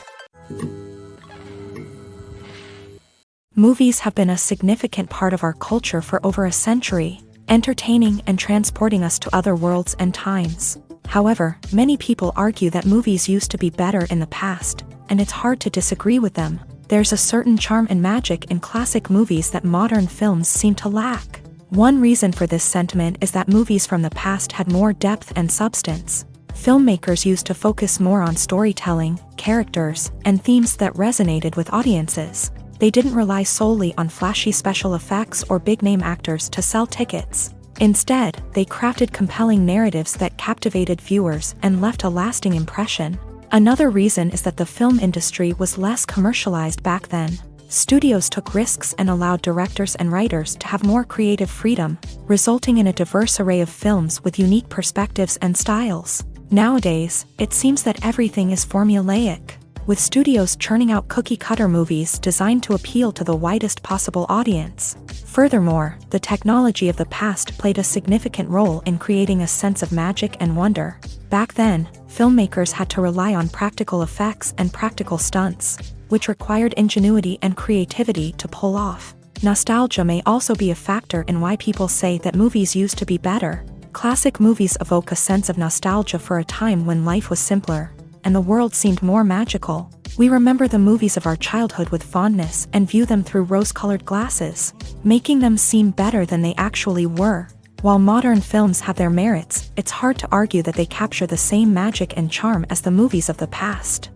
Movies have been a significant part of our culture for over a century, entertaining and transporting us to other worlds and times. However, many people argue that movies used to be better in the past, and it's hard to disagree with them. There's a certain charm and magic in classic movies that modern films seem to lack. One reason for this sentiment is that movies from the past had more depth and substance. Filmmakers used to focus more on storytelling, characters, and themes that resonated with audiences. They didn't rely solely on flashy special effects or big-name actors to sell tickets. Instead, they crafted compelling narratives that captivated viewers and left a lasting impression. Another reason is that the film industry was less commercialized back then. Studios took risks and allowed directors and writers to have more creative freedom, resulting in a diverse array of films with unique perspectives and styles. Nowadays, it seems that everything is formulaic, with studios churning out cookie-cutter movies designed to appeal to the widest possible audience. Furthermore, the technology of the past played a significant role in creating a sense of magic and wonder. Back then, filmmakers had to rely on practical effects and practical stunts, which required ingenuity and creativity to pull off. Nostalgia may also be a factor in why people say that movies used to be better. Classic movies evoke a sense of nostalgia for a time when life was simpler, and the world seemed more magical. We remember the movies of our childhood with fondness and view them through rose-colored glasses, making them seem better than they actually were. While modern films have their merits, it's hard to argue that they capture the same magic and charm as the movies of the past.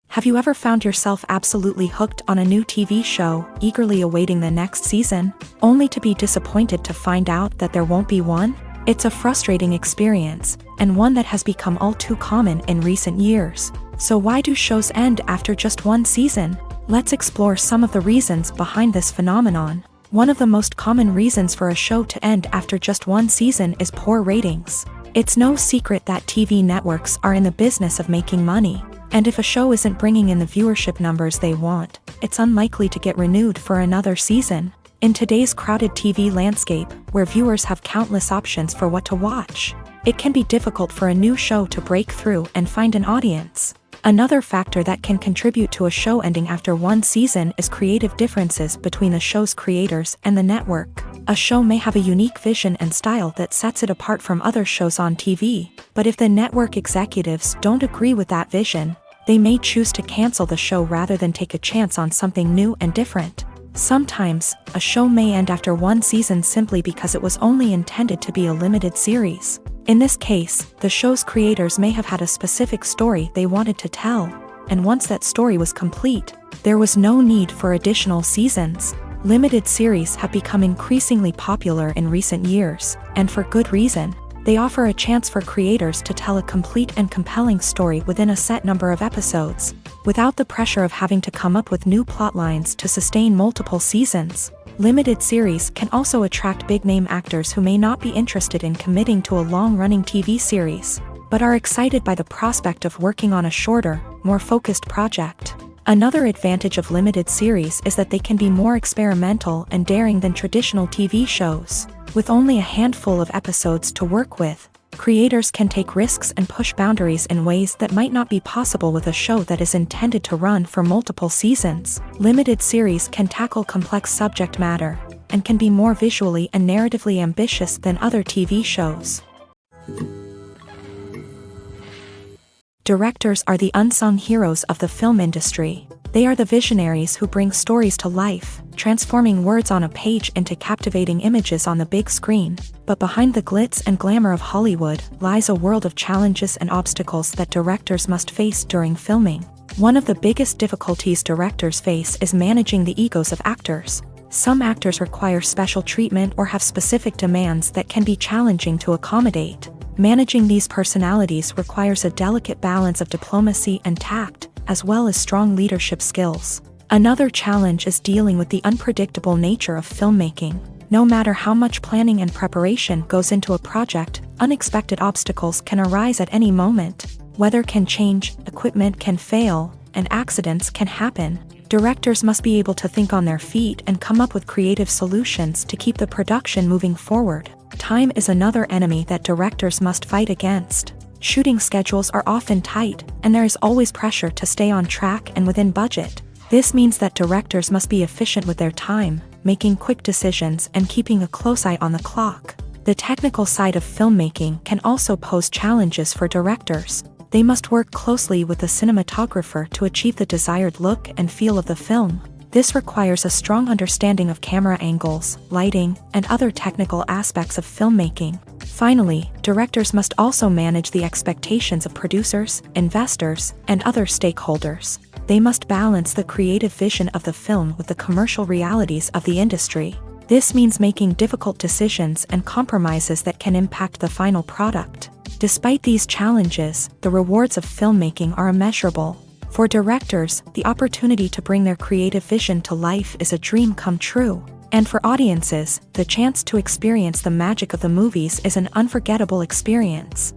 Have you ever found yourself absolutely hooked on a new TV show, eagerly awaiting the next season, only to be disappointed to find out that there won't be one? It's a frustrating experience, and one that has become all too common in recent years. So why do shows end after just one season? Let's explore some of the reasons behind this phenomenon. One of the most common reasons for a show to end after just one season is poor ratings. It's no secret that TV networks are in the business of making money. And if a show isn't bringing in the viewership numbers they want, it's unlikely to get renewed for another season. In today's crowded TV landscape, where viewers have countless options for what to watch, it can be difficult for a new show to break through and find an audience. Another factor that can contribute to a show ending after one season is creative differences between the show's creators and the network. A show may have a unique vision and style that sets it apart from other shows on TV, but if the network executives don't agree with that vision, they may choose to cancel the show rather than take a chance on something new and different. Sometimes, a show may end after one season simply because it was only intended to be a limited series. In this case, the show's creators may have had a specific story they wanted to tell, and once that story was complete, there was no need for additional seasons. Limited series have become increasingly popular in recent years, and for good reason. They offer a chance for creators to tell a complete and compelling story within a set number of episodes, without the pressure of having to come up with new plotlines to sustain multiple seasons. Limited series can also attract big-name actors who may not be interested in committing to a long-running TV series, but are excited by the prospect of working on a shorter, more focused project. Another advantage of limited series is that they can be more experimental and daring than traditional TV shows. With only a handful of episodes to work with, creators can take risks and push boundaries in ways that might not be possible with a show that is intended to run for multiple seasons. Limited series can tackle complex subject matter, and can be more visually and narratively ambitious than other TV shows. Directors are the unsung heroes of the film industry. They are the visionaries who bring stories to life, transforming words on a page into captivating images on the big screen. But behind the glitz and glamour of Hollywood lies a world of challenges and obstacles that directors must face during filming. One of the biggest difficulties directors face is managing the egos of actors. Some actors require special treatment or have specific demands that can be challenging to accommodate. Managing these personalities requires a delicate balance of diplomacy and tact, as well as strong leadership skills. Another challenge is dealing with the unpredictable nature of filmmaking. No matter how much planning and preparation goes into a project, unexpected obstacles can arise at any moment. Weather can change, equipment can fail, and accidents can happen. Directors must be able to think on their feet and come up with creative solutions to keep the production moving forward. Time is another enemy that directors must fight against. Shooting schedules are often tight, and there is always pressure to stay on track and within budget. This means that directors must be efficient with their time, making quick decisions and keeping a close eye on the clock. The technical side of filmmaking can also pose challenges for directors. They must work closely with the cinematographer to achieve the desired look and feel of the film. This requires a strong understanding of camera angles, lighting, and other technical aspects of filmmaking. Finally, directors must also manage the expectations of producers, investors, and other stakeholders. They must balance the creative vision of the film with the commercial realities of the industry. This means making difficult decisions and compromises that can impact the final product. Despite these challenges, the rewards of filmmaking are immeasurable. For directors, the opportunity to bring their creative vision to life is a dream come true. And for audiences, the chance to experience the magic of the movies is an unforgettable experience.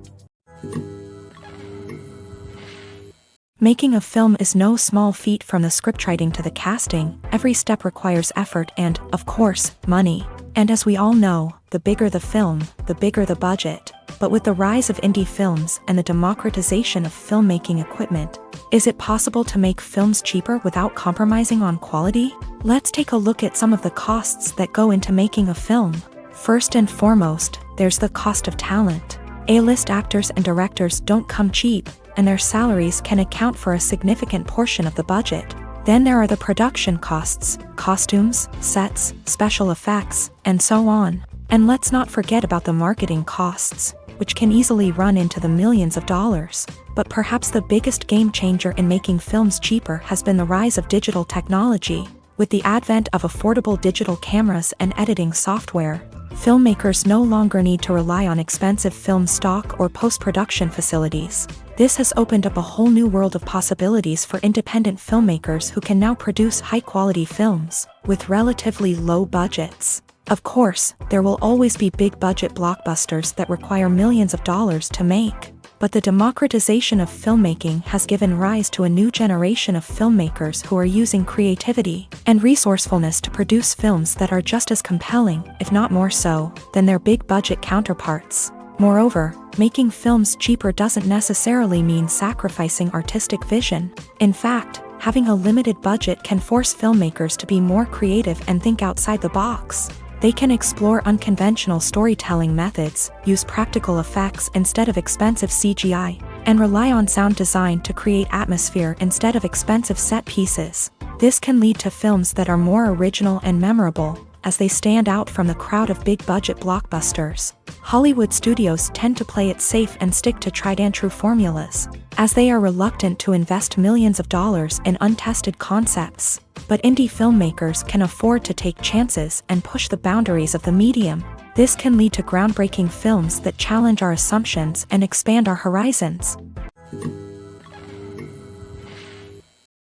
Making a film is no small feat. From the scriptwriting to the casting, every step requires effort and, of course, money. And as we all know, the bigger the film, the bigger the budget. But with the rise of indie films and the democratization of filmmaking equipment, is it possible to make films cheaper without compromising on quality? Let's take a look at some of the costs that go into making a film. First and foremost, there's the cost of talent. A-list actors and directors don't come cheap, and their salaries can account for a significant portion of the budget. Then there are the production costs, costumes, sets, special effects, and so on. And let's not forget about the marketing costs, which can easily run into the millions of dollars. But perhaps the biggest game changer in making films cheaper has been the rise of digital technology. With the advent of affordable digital cameras and editing software, filmmakers no longer need to rely on expensive film stock or post-production facilities. This has opened up a whole new world of possibilities for independent filmmakers who can now produce high-quality films with relatively low budgets. Of course, there will always be big-budget blockbusters that require millions of dollars to make. But the democratization of filmmaking has given rise to a new generation of filmmakers who are using creativity and resourcefulness to produce films that are just as compelling, if not more so, than their big-budget counterparts. Moreover, making films cheaper doesn't necessarily mean sacrificing artistic vision. In fact, having a limited budget can force filmmakers to be more creative and think outside the box. They can explore unconventional storytelling methods, use practical effects instead of expensive CGI, and rely on sound design to create atmosphere instead of expensive set pieces. This can lead to films that are more original and memorable, as they stand out from the crowd of big-budget blockbusters. Hollywood studios tend to play it safe and stick to tried-and-true formulas, as they are reluctant to invest millions of dollars in untested concepts. But indie filmmakers can afford to take chances and push the boundaries of the medium. This can lead to groundbreaking films that challenge our assumptions and expand our horizons.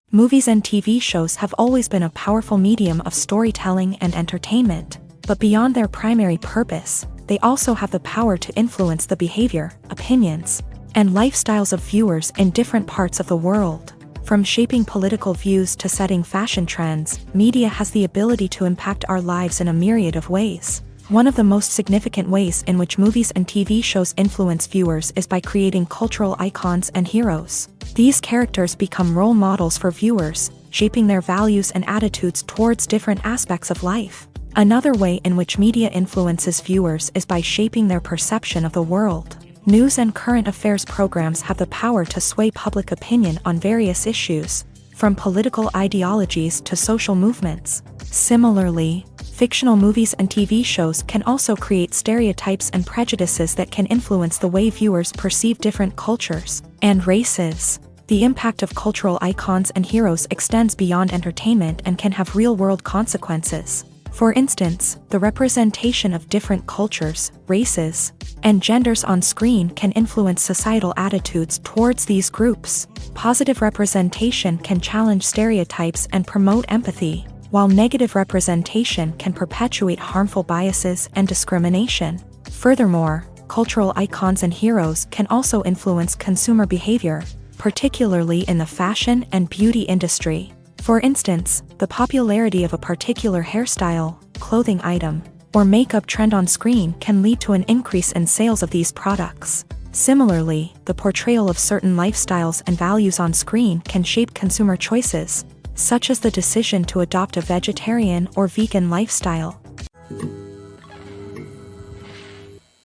Movies and TV shows have always been a powerful medium of storytelling and entertainment, but beyond their primary purpose, they also have the power to influence the behavior, opinions, and lifestyles of viewers in different parts of the world. From shaping political views to setting fashion trends, media has the ability to impact our lives in a myriad of ways. One of the most significant ways in which movies and TV shows influence viewers is by creating cultural icons and heroes. These characters become role models for viewers, shaping their values and attitudes towards different aspects of life. Another way in which media influences viewers is by shaping their perception of the world. News and current affairs programs have the power to sway public opinion on various issues, from political ideologies to social movements. Similarly, fictional movies and TV shows can also create stereotypes and prejudices that can influence the way viewers perceive different cultures and races. The impact of cultural icons and heroes extends beyond entertainment and can have real-world consequences. For instance, the representation of different cultures, races, and genders on screen can influence societal attitudes towards these groups. Positive representation can challenge stereotypes and promote empathy, while negative representation can perpetuate harmful biases and discrimination. Furthermore, cultural icons and heroes can also influence consumer behavior, particularly in the fashion and beauty industry. For instance, the popularity of a particular hairstyle, clothing item, or makeup trend on screen can lead to an increase in sales of these products. Similarly, the portrayal of certain lifestyles and values on screen can shape consumer choices, such as the decision to adopt a vegetarian or vegan lifestyle.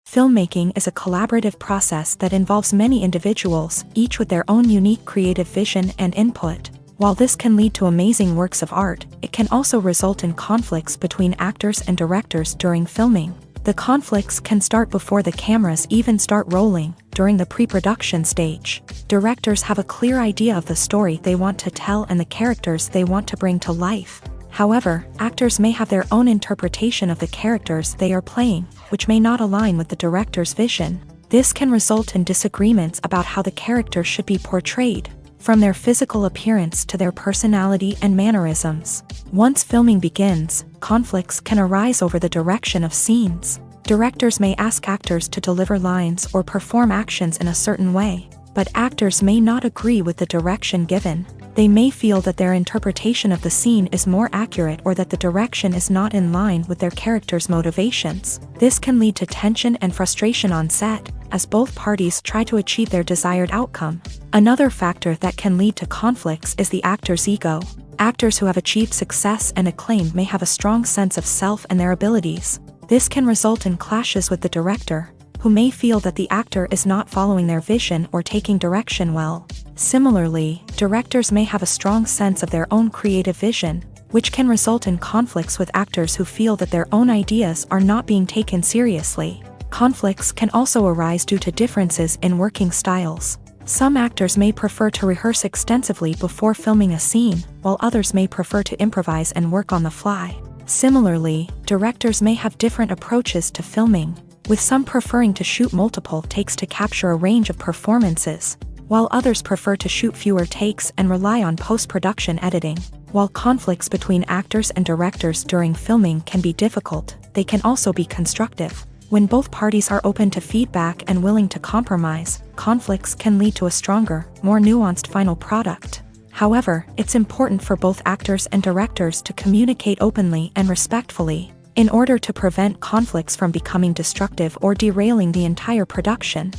Filmmaking is a collaborative process that involves many individuals, each with their own unique creative vision and input. While this can lead to amazing works of art, it can also result in conflicts between actors and directors during filming. The conflicts can start before the cameras even start rolling, during the pre-production stage. Directors have a clear idea of the story they want to tell and the characters they want to bring to life. However, actors may have their own interpretation of the characters they are playing, which may not align with the director's vision. This can result in disagreements about how the character should be portrayed, from their physical appearance to their personality and mannerisms. Once filming begins, conflicts can arise over the direction of scenes. Directors may ask actors to deliver lines or perform actions in a certain way, but actors may not agree with the direction given. They may feel that their interpretation of the scene is more accurate or that the direction is not in line with their character's motivations. This can lead to tension and frustration on set, as both parties try to achieve their desired outcome. Another factor that can lead to conflicts is the actor's ego. Actors who have achieved success and acclaim may have a strong sense of self and their abilities. This can result in clashes with the director, who may feel that the actor is not following their vision or taking direction well. Similarly, directors may have a strong sense of their own creative vision, which can result in conflicts with actors who feel that their own ideas are not being taken seriously. Conflicts can also arise due to differences in working styles. Some actors may prefer to rehearse extensively before filming a scene, while others may prefer to improvise and work on the fly. Similarly, directors may have different approaches to filming, with some preferring to shoot multiple takes to capture a range of performances, while others prefer to shoot fewer takes and rely on post-production editing. While conflicts between actors and directors during filming can be difficult, they can also be constructive. When both parties are open to feedback and willing to compromise, conflicts can lead to a stronger, more nuanced final product. However, it's important for both actors and directors to communicate openly and respectfully, in order to prevent conflicts from becoming destructive or derailing the entire production.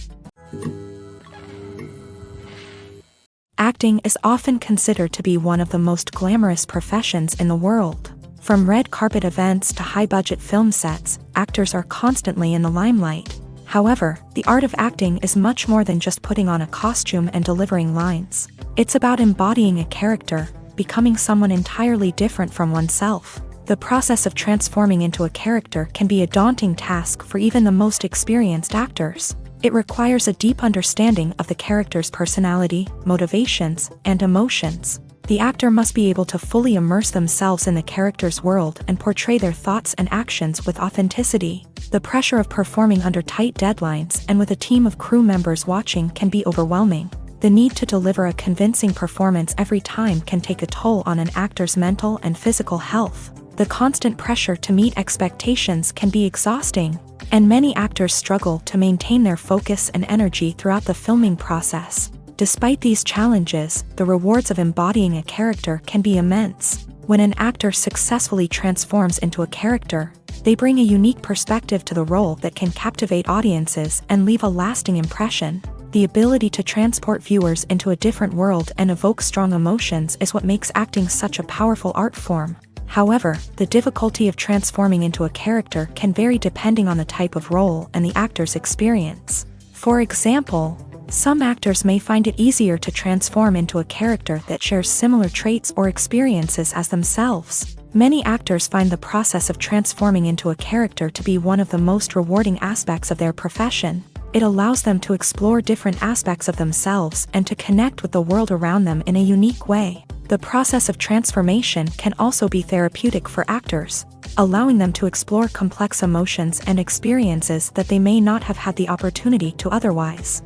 Acting is often considered to be one of the most glamorous professions in the world. From red carpet events to high-budget film sets, actors are constantly in the limelight. However, the art of acting is much more than just putting on a costume and delivering lines. It's about embodying a character, becoming someone entirely different from oneself. The process of transforming into a character can be a daunting task for even the most experienced actors. It requires a deep understanding of the character's personality, motivations, and emotions. The actor must be able to fully immerse themselves in the character's world and portray their thoughts and actions with authenticity. The pressure of performing under tight deadlines and with a team of crew members watching can be overwhelming. The need to deliver a convincing performance every time can take a toll on an actor's mental and physical health. The constant pressure to meet expectations can be exhausting, and many actors struggle to maintain their focus and energy throughout the filming process. Despite these challenges, the rewards of embodying a character can be immense. When an actor successfully transforms into a character, they bring a unique perspective to the role that can captivate audiences and leave a lasting impression. The ability to transport viewers into a different world and evoke strong emotions is what makes acting such a powerful art form. However, the difficulty of transforming into a character can vary depending on the type of role and the actor's experience. For example, some actors may find it easier to transform into a character that shares similar traits or experiences as themselves. Many actors find the process of transforming into a character to be one of the most rewarding aspects of their profession. It allows them to explore different aspects of themselves and to connect with the world around them in a unique way. The process of transformation can also be therapeutic for actors, allowing them to explore complex emotions and experiences that they may not have had the opportunity to otherwise.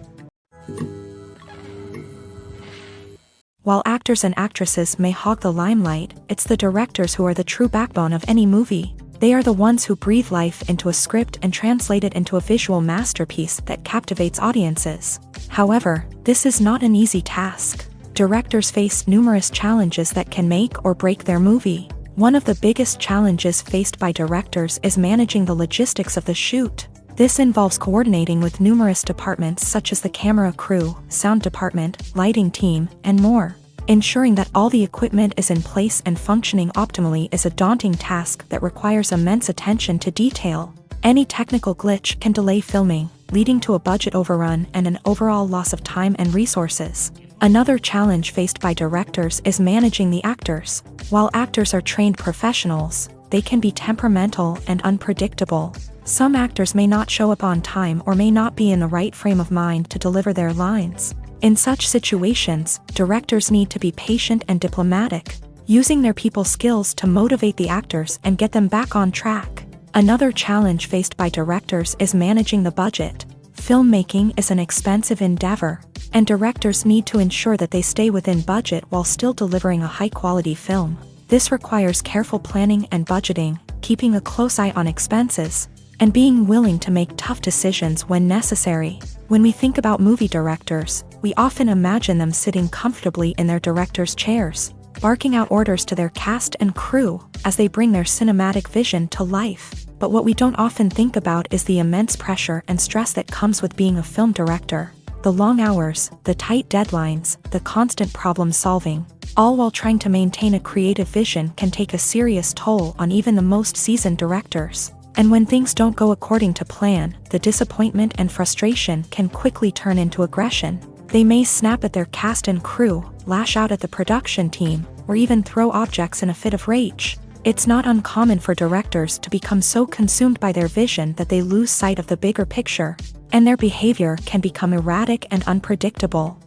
While actors and actresses may hog the limelight, it's the directors who are the true backbone of any movie. They are the ones who breathe life into a script and translate it into a visual masterpiece that captivates audiences. However, this is not an easy task. Directors face numerous challenges that can make or break their movie. One of the biggest challenges faced by directors is managing the logistics of the shoot. This involves coordinating with numerous departments such as the camera crew, sound department, lighting team, and more. Ensuring that all the equipment is in place and functioning optimally is a daunting task that requires immense attention to detail. Any technical glitch can delay filming, leading to a budget overrun and an overall loss of time and resources. Another challenge faced by directors is managing the actors. While actors are trained professionals, they can be temperamental and unpredictable. Some actors may not show up on time or may not be in the right frame of mind to deliver their lines. In such situations, directors need to be patient and diplomatic, using their people skills to motivate the actors and get them back on track. Another challenge faced by directors is managing the budget. Filmmaking is an expensive endeavor, and directors need to ensure that they stay within budget while still delivering a high-quality film. This requires careful planning and budgeting, keeping a close eye on expenses, and being willing to make tough decisions when necessary. When we think about movie directors, we often imagine them sitting comfortably in their director's chairs, barking out orders to their cast and crew as they bring their cinematic vision to life. But what we don't often think about is the immense pressure and stress that comes with being a film director. The long hours, the tight deadlines, the constant problem solving, all while trying to maintain a creative vision can take a serious toll on even the most seasoned directors. And when things don't go according to plan, the disappointment and frustration can quickly turn into aggression. They may snap at their cast and crew, lash out at the production team, or even throw objects in a fit of rage. It's not uncommon for directors to become so consumed by their vision that they lose sight of the bigger picture, and their behavior can become erratic and unpredictable.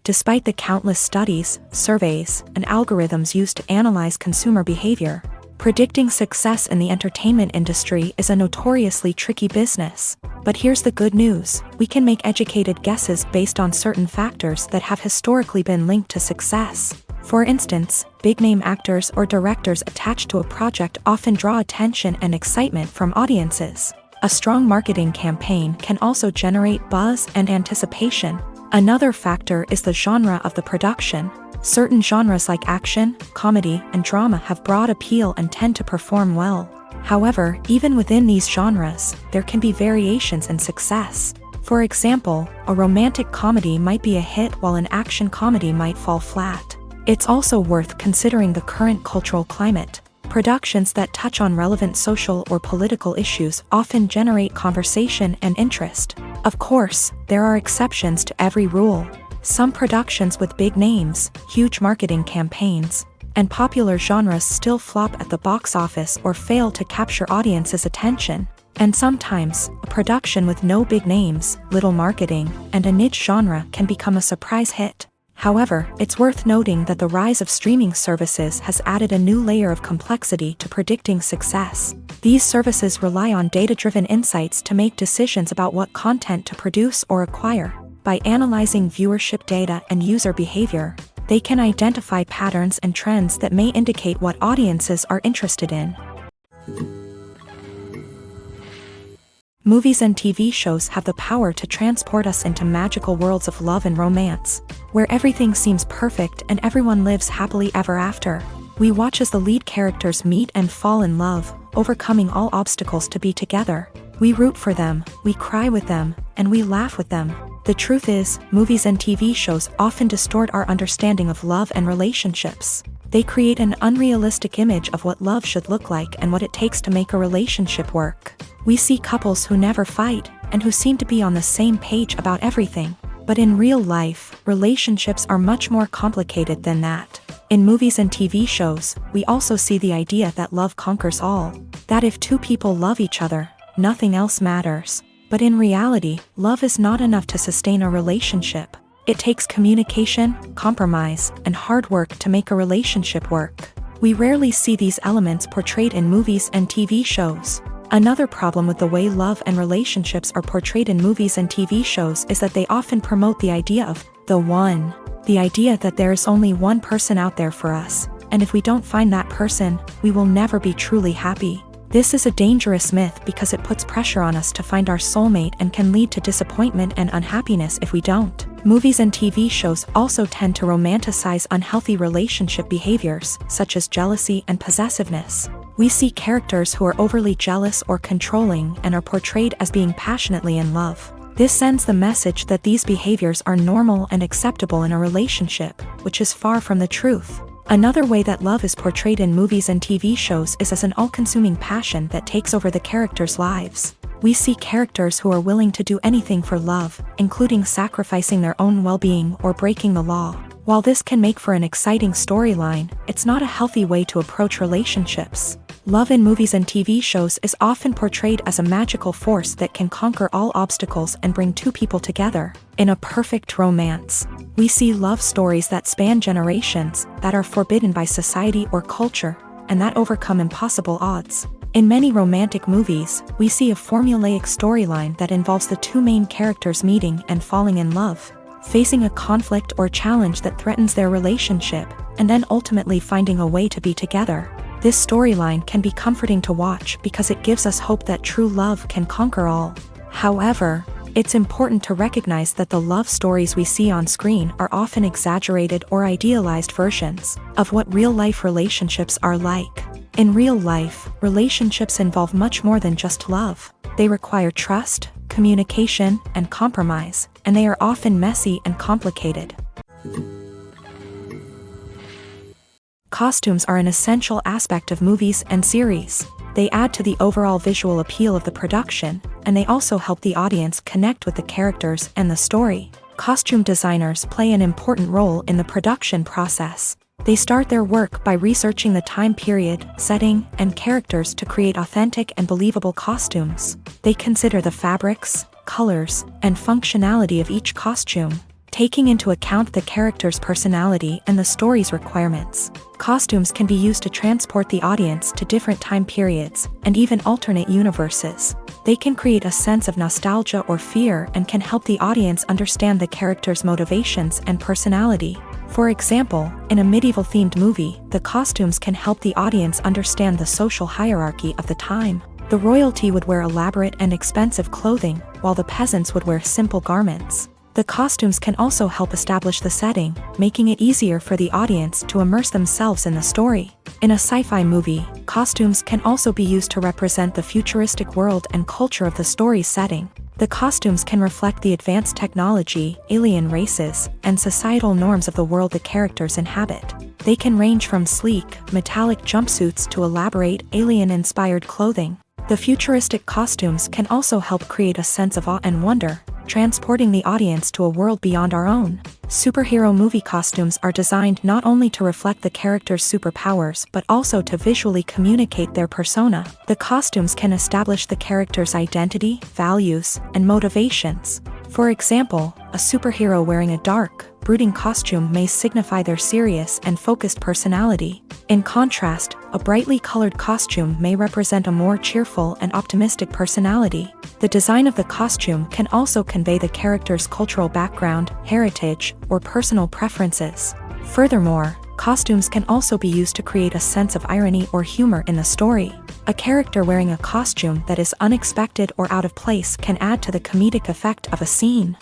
Despite the countless studies, surveys, and algorithms used to analyze consumer behavior, predicting success in the entertainment industry is a notoriously tricky business. But here's the good news: we can make educated guesses based on certain factors that have historically been linked to success. For instance, big-name actors or directors attached to a project often draw attention and excitement from audiences. A strong marketing campaign can also generate buzz and anticipation. Another factor is the genre of the production. Certain genres like action, comedy, and drama have broad appeal and tend to perform well. However, even within these genres, there can be variations in success. For example, a romantic comedy might be a hit while an action comedy might fall flat. It's also worth considering the current cultural climate. Productions that touch on relevant social or political issues often generate conversation and interest. Of course, there are exceptions to every rule. Some productions with big names, huge marketing campaigns, and popular genres still flop at the box office or fail to capture audiences' attention. And sometimes, a production with no big names, little marketing, and a niche genre can become a surprise hit. However, it's worth noting that the rise of streaming services has added a new layer of complexity to predicting success. These services rely on data-driven insights to make decisions about what content to produce or acquire. By analyzing viewership data and user behavior, they can identify patterns and trends that may indicate what audiences are interested in. Movies and TV shows have the power to transport us into magical worlds of love and romance, where everything seems perfect and everyone lives happily ever after. We watch as the lead characters meet and fall in love, overcoming all obstacles to be together. We root for them, we cry with them, and we laugh with them. The truth is, movies and TV shows often distort our understanding of love and relationships. They create an unrealistic image of what love should look like and what it takes to make a relationship work. We see couples who never fight, and who seem to be on the same page about everything. But in real life, relationships are much more complicated than that. In movies and TV shows, we also see the idea that love conquers all. That if two people love each other, nothing else matters. But in reality, love is not enough to sustain a relationship. It takes communication, compromise, and hard work to make a relationship work. We rarely see these elements portrayed in movies and TV shows. Another problem with the way love and relationships are portrayed in movies and TV shows is that they often promote the idea of the one. The idea that there is only one person out there for us, and if we don't find that person, we will never be truly happy. This is a dangerous myth because it puts pressure on us to find our soulmate and can lead to disappointment and unhappiness if we don't. Movies and TV shows also tend to romanticize unhealthy relationship behaviors, such as jealousy and possessiveness. We see characters who are overly jealous or controlling and are portrayed as being passionately in love. This sends the message that these behaviors are normal and acceptable in a relationship, which is far from the truth. Another way that love is portrayed in movies and TV shows is as an all-consuming passion that takes over the characters' lives. We see characters who are willing to do anything for love, including sacrificing their own well-being or breaking the law. While this can make for an exciting storyline, it's not a healthy way to approach relationships. Love in movies and TV shows is often portrayed as a magical force that can conquer all obstacles and bring two people together. In a perfect romance, we see love stories that span generations, that are forbidden by society or culture, and that overcome impossible odds. In many romantic movies, we see a formulaic storyline that involves the two main characters meeting and falling in love, facing a conflict or challenge that threatens their relationship, and then ultimately finding a way to be together. This storyline can be comforting to watch because it gives us hope that true love can conquer all. However, it's important to recognize that the love stories we see on screen are often exaggerated or idealized versions of what real-life relationships are like. In real life, relationships involve much more than just love. They require trust, communication, and compromise, and they are often messy and complicated. Costumes are an essential aspect of movies and series. They add to the overall visual appeal of the production, and they also help the audience connect with the characters and the story. Costume designers play an important role in the production process. They start their work by researching the time period, setting, and characters to create authentic and believable costumes. They consider the fabrics, colors, and functionality of each costume, taking into account the character's personality and the story's requirements. Costumes can be used to transport the audience to different time periods, and even alternate universes. They can create a sense of nostalgia or fear and can help the audience understand the character's motivations and personality. For example, in a medieval-themed movie, the costumes can help the audience understand the social hierarchy of the time. The royalty would wear elaborate and expensive clothing, while the peasants would wear simple garments. The costumes can also help establish the setting, making it easier for the audience to immerse themselves in the story. In a sci-fi movie, costumes can also be used to represent the futuristic world and culture of the story's setting. The costumes can reflect the advanced technology, alien races, and societal norms of the world the characters inhabit. They can range from sleek, metallic jumpsuits to elaborate, alien-inspired clothing. The futuristic costumes can also help create a sense of awe and wonder, transporting the audience to a world beyond our own. Superhero movie costumes are designed not only to reflect the character's superpowers but also to visually communicate their persona. The costumes can establish the character's identity, values, and motivations. For example, a superhero wearing a dark, brooding costume may signify their serious and focused personality. In contrast, a brightly colored costume may represent a more cheerful and optimistic personality. The design of the costume can also convey the character's cultural background, heritage, or personal preferences. Furthermore, costumes can also be used to create a sense of irony or humor in the story. A character wearing a costume that is unexpected or out of place can add to the comedic effect of a scene.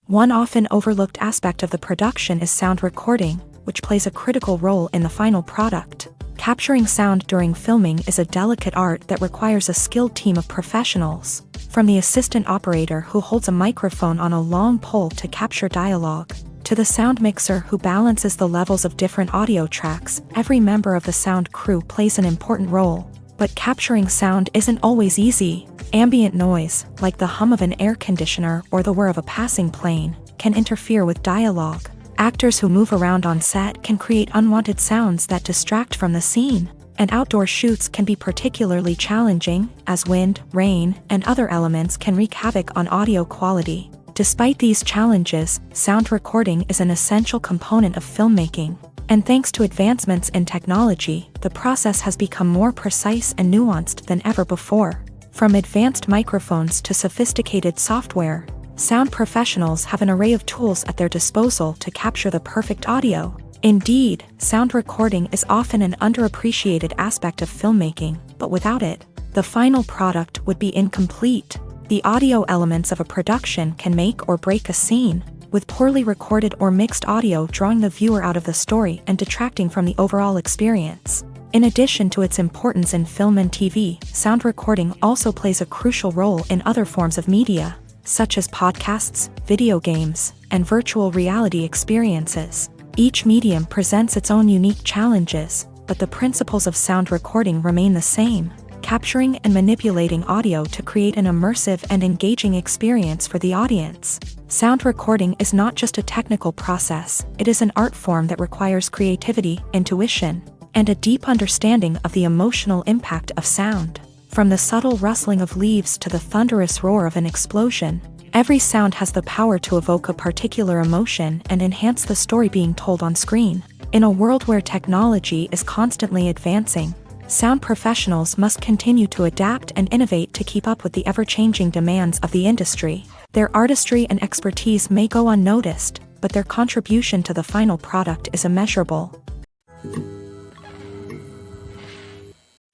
One often overlooked aspect of the production is sound recording, which plays a critical role in the final product. Capturing sound during filming is a delicate art that requires a skilled team of professionals. From the assistant operator who holds a microphone on a long pole to capture dialogue, to the sound mixer who balances the levels of different audio tracks, every member of the sound crew plays an important role. But capturing sound isn't always easy. Ambient noise, like the hum of an air conditioner or the whir of a passing plane, can interfere with dialogue. Actors who move around on set can create unwanted sounds that distract from the scene. And outdoor shoots can be particularly challenging, as wind, rain, and other elements can wreak havoc on audio quality. Despite these challenges, sound recording is an essential component of filmmaking. And thanks to advancements in technology, the process has become more precise and nuanced than ever before. From advanced microphones to sophisticated software, sound professionals have an array of tools at their disposal to capture the perfect audio. Indeed, sound recording is often an underappreciated aspect of filmmaking, but without it, the final product would be incomplete. The audio elements of a production can make or break a scene, with poorly recorded or mixed audio drawing the viewer out of the story and detracting from the overall experience. In addition to its importance in film and TV, sound recording also plays a crucial role in other forms of media. such as podcasts, video games, and virtual reality experiences. Each medium presents its own unique challenges, but the principles of sound recording remain the same, capturing and manipulating audio to create an immersive and engaging experience for the audience. Sound recording is not just a technical process, it is an art form that requires creativity, intuition, and a deep understanding of the emotional impact of sound. From the subtle rustling of leaves to the thunderous roar of an explosion, every sound has the power to evoke a particular emotion and enhance the story being told on screen. In a world where technology is constantly advancing, sound professionals must continue to adapt and innovate to keep up with the ever-changing demands of the industry. Their artistry and expertise may go unnoticed, but their contribution to the final product is immeasurable.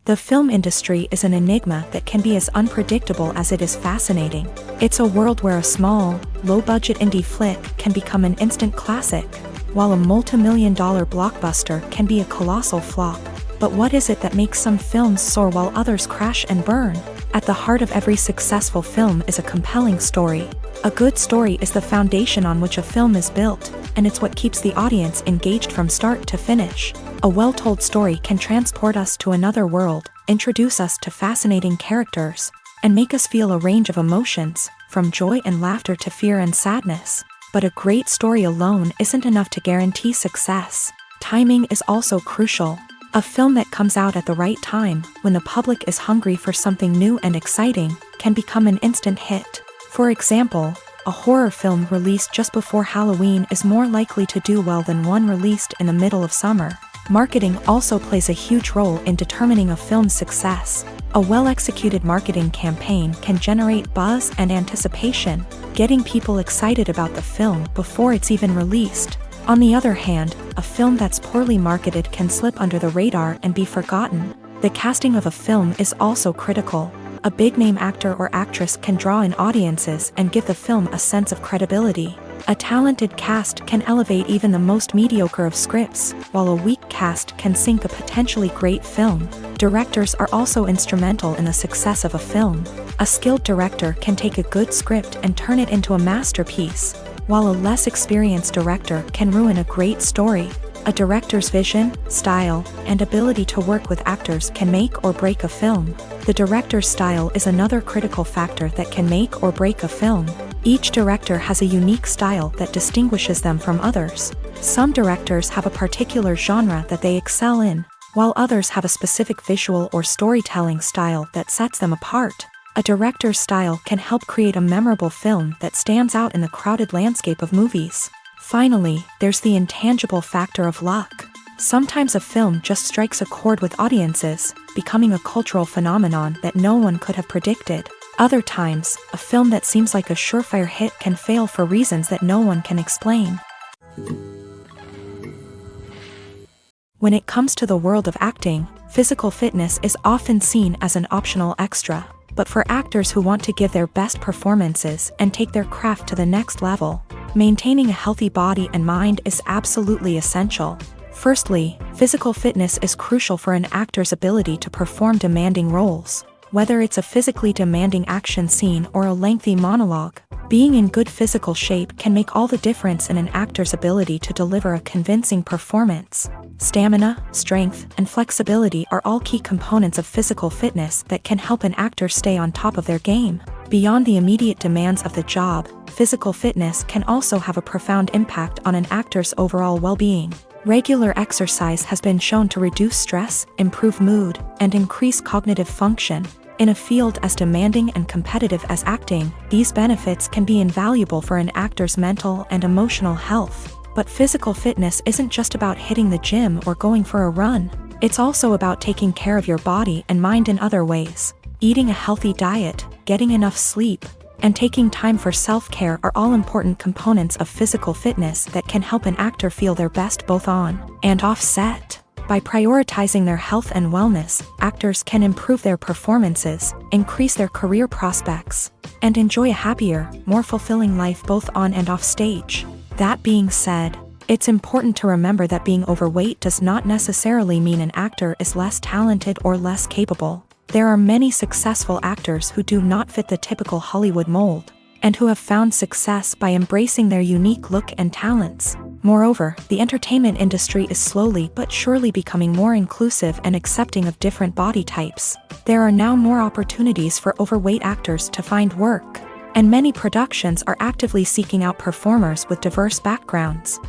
The film industry is an enigma that can be as unpredictable as it is fascinating. It's a world where a small, low-budget indie flick can become an instant classic, while a multi-million-dollar blockbuster can be a colossal flop. But what is it that makes some films soar while others crash and burn? At the heart of every successful film is a compelling story. A good story is the foundation on which a film is built, and it's what keeps the audience engaged from start to finish. A well-told story can transport us to another world, introduce us to fascinating characters, and make us feel a range of emotions, from joy and laughter to fear and sadness. But a great story alone isn't enough to guarantee success. Timing is also crucial. A film that comes out at the right time, when the public is hungry for something new and exciting, can become an instant hit. For example, a horror film released just before Halloween is more likely to do well than one released in the middle of summer. Marketing also plays a huge role in determining a film's success. A well-executed marketing campaign can generate buzz and anticipation, getting people excited about the film before it's even released. On the other hand, a film that's poorly marketed can slip under the radar and be forgotten. The casting of a film is also critical. A big-name actor or actress can draw in audiences and give the film a sense of credibility. A talented cast can elevate even the most mediocre of scripts, while a weak cast can sink a potentially great film. Directors are also instrumental in the success of a film. A skilled director can take a good script and turn it into a masterpiece, while a less experienced director can ruin a great story. A director's vision, style, and ability to work with actors can make or break a film. The director's style is another critical factor that can make or break a film. Each director has a unique style that distinguishes them from others. Some directors have a particular genre that they excel in, while others have a specific visual or storytelling style that sets them apart. A director's style can help create a memorable film that stands out in the crowded landscape of movies. Finally, there's the intangible factor of luck. Sometimes a film just strikes a chord with audiences, becoming a cultural phenomenon that no one could have predicted. Other times, a film that seems like a surefire hit can fail for reasons that no one can explain. When it comes to the world of acting, physical fitness is often seen as an optional extra. But for actors who want to give their best performances and take their craft to the next level, maintaining a healthy body and mind is absolutely essential. Firstly, physical fitness is crucial for an actor's ability to perform demanding roles. Whether it's a physically demanding action scene or a lengthy monologue, being in good physical shape can make all the difference in an actor's ability to deliver a convincing performance. Stamina, strength, and flexibility are all key components of physical fitness that can help an actor stay on top of their game. Beyond the immediate demands of the job, physical fitness can also have a profound impact on an actor's overall well-being. Regular exercise has been shown to reduce stress, improve mood, and increase cognitive function. In a field as demanding and competitive as acting, these benefits can be invaluable for an actor's mental and emotional health. But physical fitness isn't just about hitting the gym or going for a run. It's also about taking care of your body and mind in other ways. Eating a healthy diet, getting enough sleep, and taking time for self-care are all important components of physical fitness that can help an actor feel their best both on and off set. By prioritizing their health and wellness, actors can improve their performances, increase their career prospects, and enjoy a happier, more fulfilling life both on and off stage. That being said, it's important to remember that being overweight does not necessarily mean an actor is less talented or less capable. There are many successful actors who do not fit the typical Hollywood mold, and who have found success by embracing their unique look and talents. Moreover, the entertainment industry is slowly but surely becoming more inclusive and accepting of different body types. There are now more opportunities for overweight actors to find work, and many productions are actively seeking out performers with diverse backgrounds.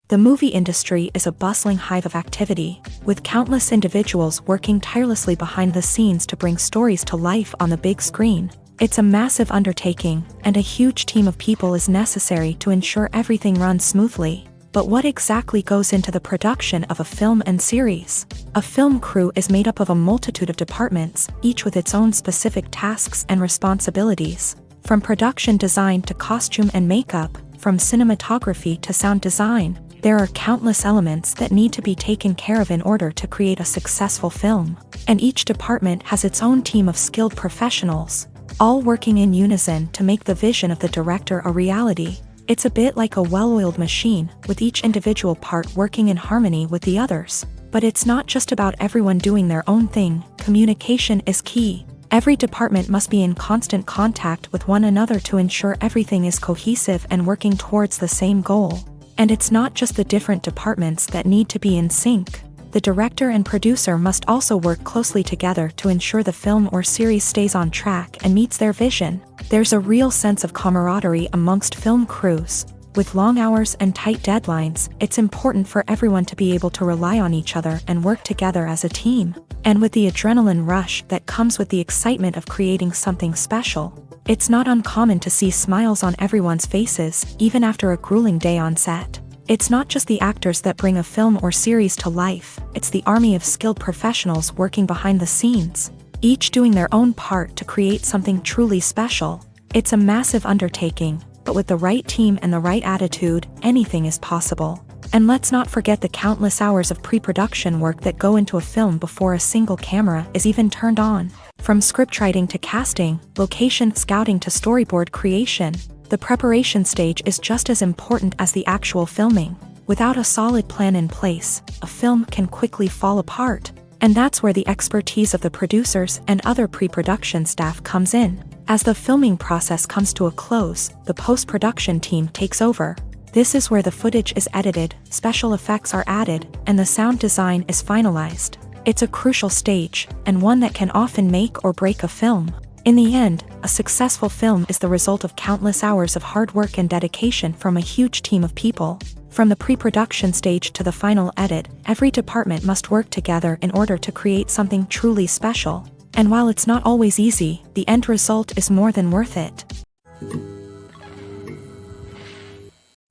The movie industry is a bustling hive of activity, with countless individuals working tirelessly behind the scenes to bring stories to life on the big screen. It's a massive undertaking, and a huge team of people is necessary to ensure everything runs smoothly. But what exactly goes into the production of a film and series? A film crew is made up of a multitude of departments, each with its own specific tasks and responsibilities. From production design to costume and makeup, from cinematography to sound design, there are countless elements that need to be taken care of in order to create a successful film. And each department has its own team of skilled professionals, all working in unison to make the vision of the director a reality. It's a bit like a well-oiled machine, with each individual part working in harmony with the others. But it's not just about everyone doing their own thing. Communication is key. Every department must be in constant contact with one another to ensure everything is cohesive and working towards the same goal. And it's not just the different departments that need to be in sync. The director and producer must also work closely together to ensure the film or series stays on track and meets their vision. There's a real sense of camaraderie amongst film crews. With long hours and tight deadlines, it's important for everyone to be able to rely on each other and work together as a team. And with the adrenaline rush that comes with the excitement of creating something special, it's not uncommon to see smiles on everyone's faces, even after a grueling day on set. It's not just the actors that bring a film or series to life, it's the army of skilled professionals working behind the scenes, each doing their own part to create something truly special. It's a massive undertaking, but with the right team and the right attitude, anything is possible. And let's not forget the countless hours of pre-production work that go into a film before a single camera is even turned on. From scriptwriting to casting, location scouting to storyboard creation, the preparation stage is just as important as the actual filming. Without a solid plan in place, a film can quickly fall apart. And that's where the expertise of the producers and other pre-production staff comes in. As the filming process comes to a close, the post-production team takes over. This is where the footage is edited, special effects are added, and the sound design is finalized. It's a crucial stage, and one that can often make or break a film. In the end, a successful film is the result of countless hours of hard work and dedication from a huge team of people. From the pre-production stage to the final edit, every department must work together in order to create something truly special. And while it's not always easy, the end result is more than worth it.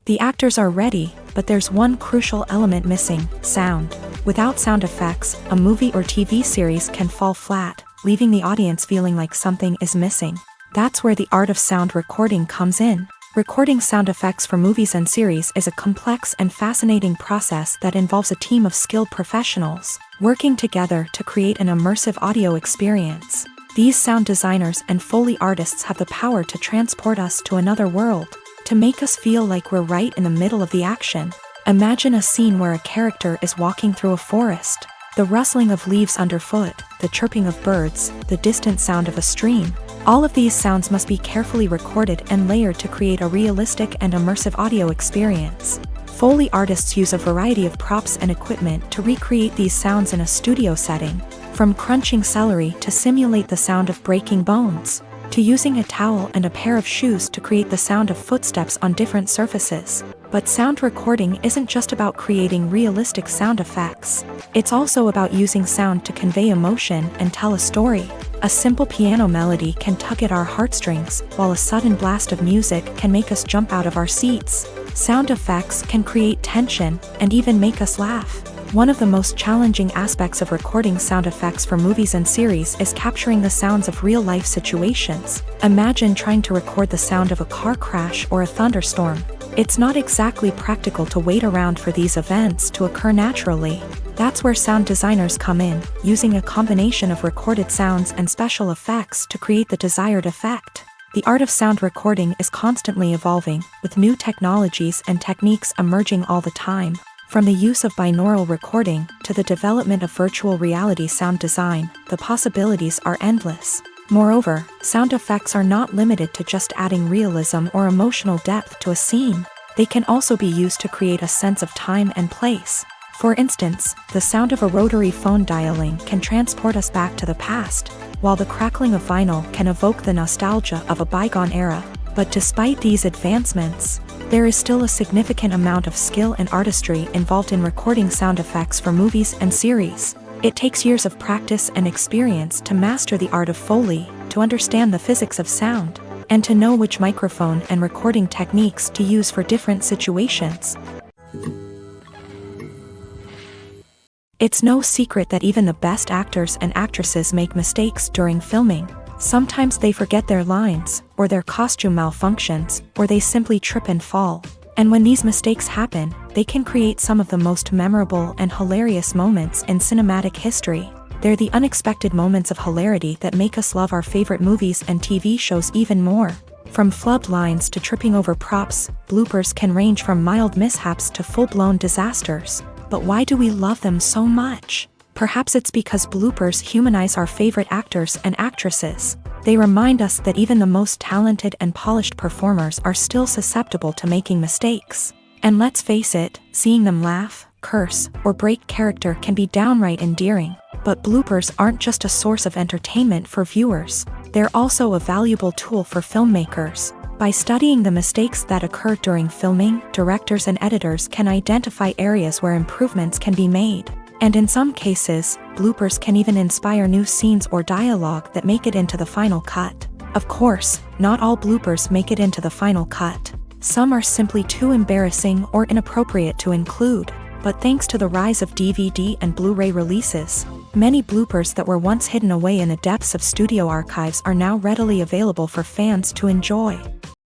The actors are ready, but there's one crucial element missing: sound. Without sound effects, a movie or TV series can fall flat, leaving the audience feeling like something is missing. That's where the art of sound recording comes in. Recording sound effects for movies and series is a complex and fascinating process that involves a team of skilled professionals working together to create an immersive audio experience. These sound designers and Foley artists have the power to transport us to another world, to make us feel like we're right in the middle of the action. Imagine a scene where a character is walking through a forest. The rustling of leaves underfoot, the chirping of birds, the distant sound of a stream. All of these sounds must be carefully recorded and layered to create a realistic and immersive audio experience. Foley artists use a variety of props and equipment to recreate these sounds in a studio setting, from crunching celery to simulate the sound of breaking bones, to using a towel and a pair of shoes to create the sound of footsteps on different surfaces. But sound recording isn't just about creating realistic sound effects. It's also about using sound to convey emotion and tell a story. A simple piano melody can tug at our heartstrings, while a sudden blast of music can make us jump out of our seats. Sound effects can create tension and even make us laugh. One of the most challenging aspects of recording sound effects for movies and series is capturing the sounds of real-life situations. Imagine trying to record the sound of a car crash or a thunderstorm. It's not exactly practical to wait around for these events to occur naturally. That's where sound designers come in, using a combination of recorded sounds and special effects to create the desired effect. The art of sound recording is constantly evolving, with new technologies and techniques emerging all the time. From the use of binaural recording to the development of virtual reality sound design, the possibilities are endless. Moreover, sound effects are not limited to just adding realism or emotional depth to a scene. They can also be used to create a sense of time and place. For instance, the sound of a rotary phone dialing can transport us back to the past, while the crackling of vinyl can evoke the nostalgia of a bygone era. But despite these advancements, there is still a significant amount of skill and artistry involved in recording sound effects for movies and series. It takes years of practice and experience to master the art of Foley, to understand the physics of sound, and to know which microphone and recording techniques to use for different situations. It's no secret that even the best actors and actresses make mistakes during filming. Sometimes they forget their lines, or their costume malfunctions, or they simply trip and fall. And when these mistakes happen, they can create some of the most memorable and hilarious moments in cinematic history. They're the unexpected moments of hilarity that make us love our favorite movies and TV shows even more. From flubbed lines to tripping over props, bloopers can range from mild mishaps to full-blown disasters. But why do we love them so much? Perhaps it's because bloopers humanize our favorite actors and actresses. They remind us that even the most talented and polished performers are still susceptible to making mistakes. And let's face it, seeing them laugh, curse, or break character can be downright endearing. But bloopers aren't just a source of entertainment for viewers. They're also a valuable tool for filmmakers. By studying the mistakes that occur during filming, directors and editors can identify areas where improvements can be made. And in some cases, bloopers can even inspire new scenes or dialogue that make it into the final cut. Of course, not all bloopers make it into the final cut. Some are simply too embarrassing or inappropriate to include. But thanks to the rise of DVD and Blu-ray releases, many bloopers that were once hidden away in the depths of studio archives are now readily available for fans to enjoy.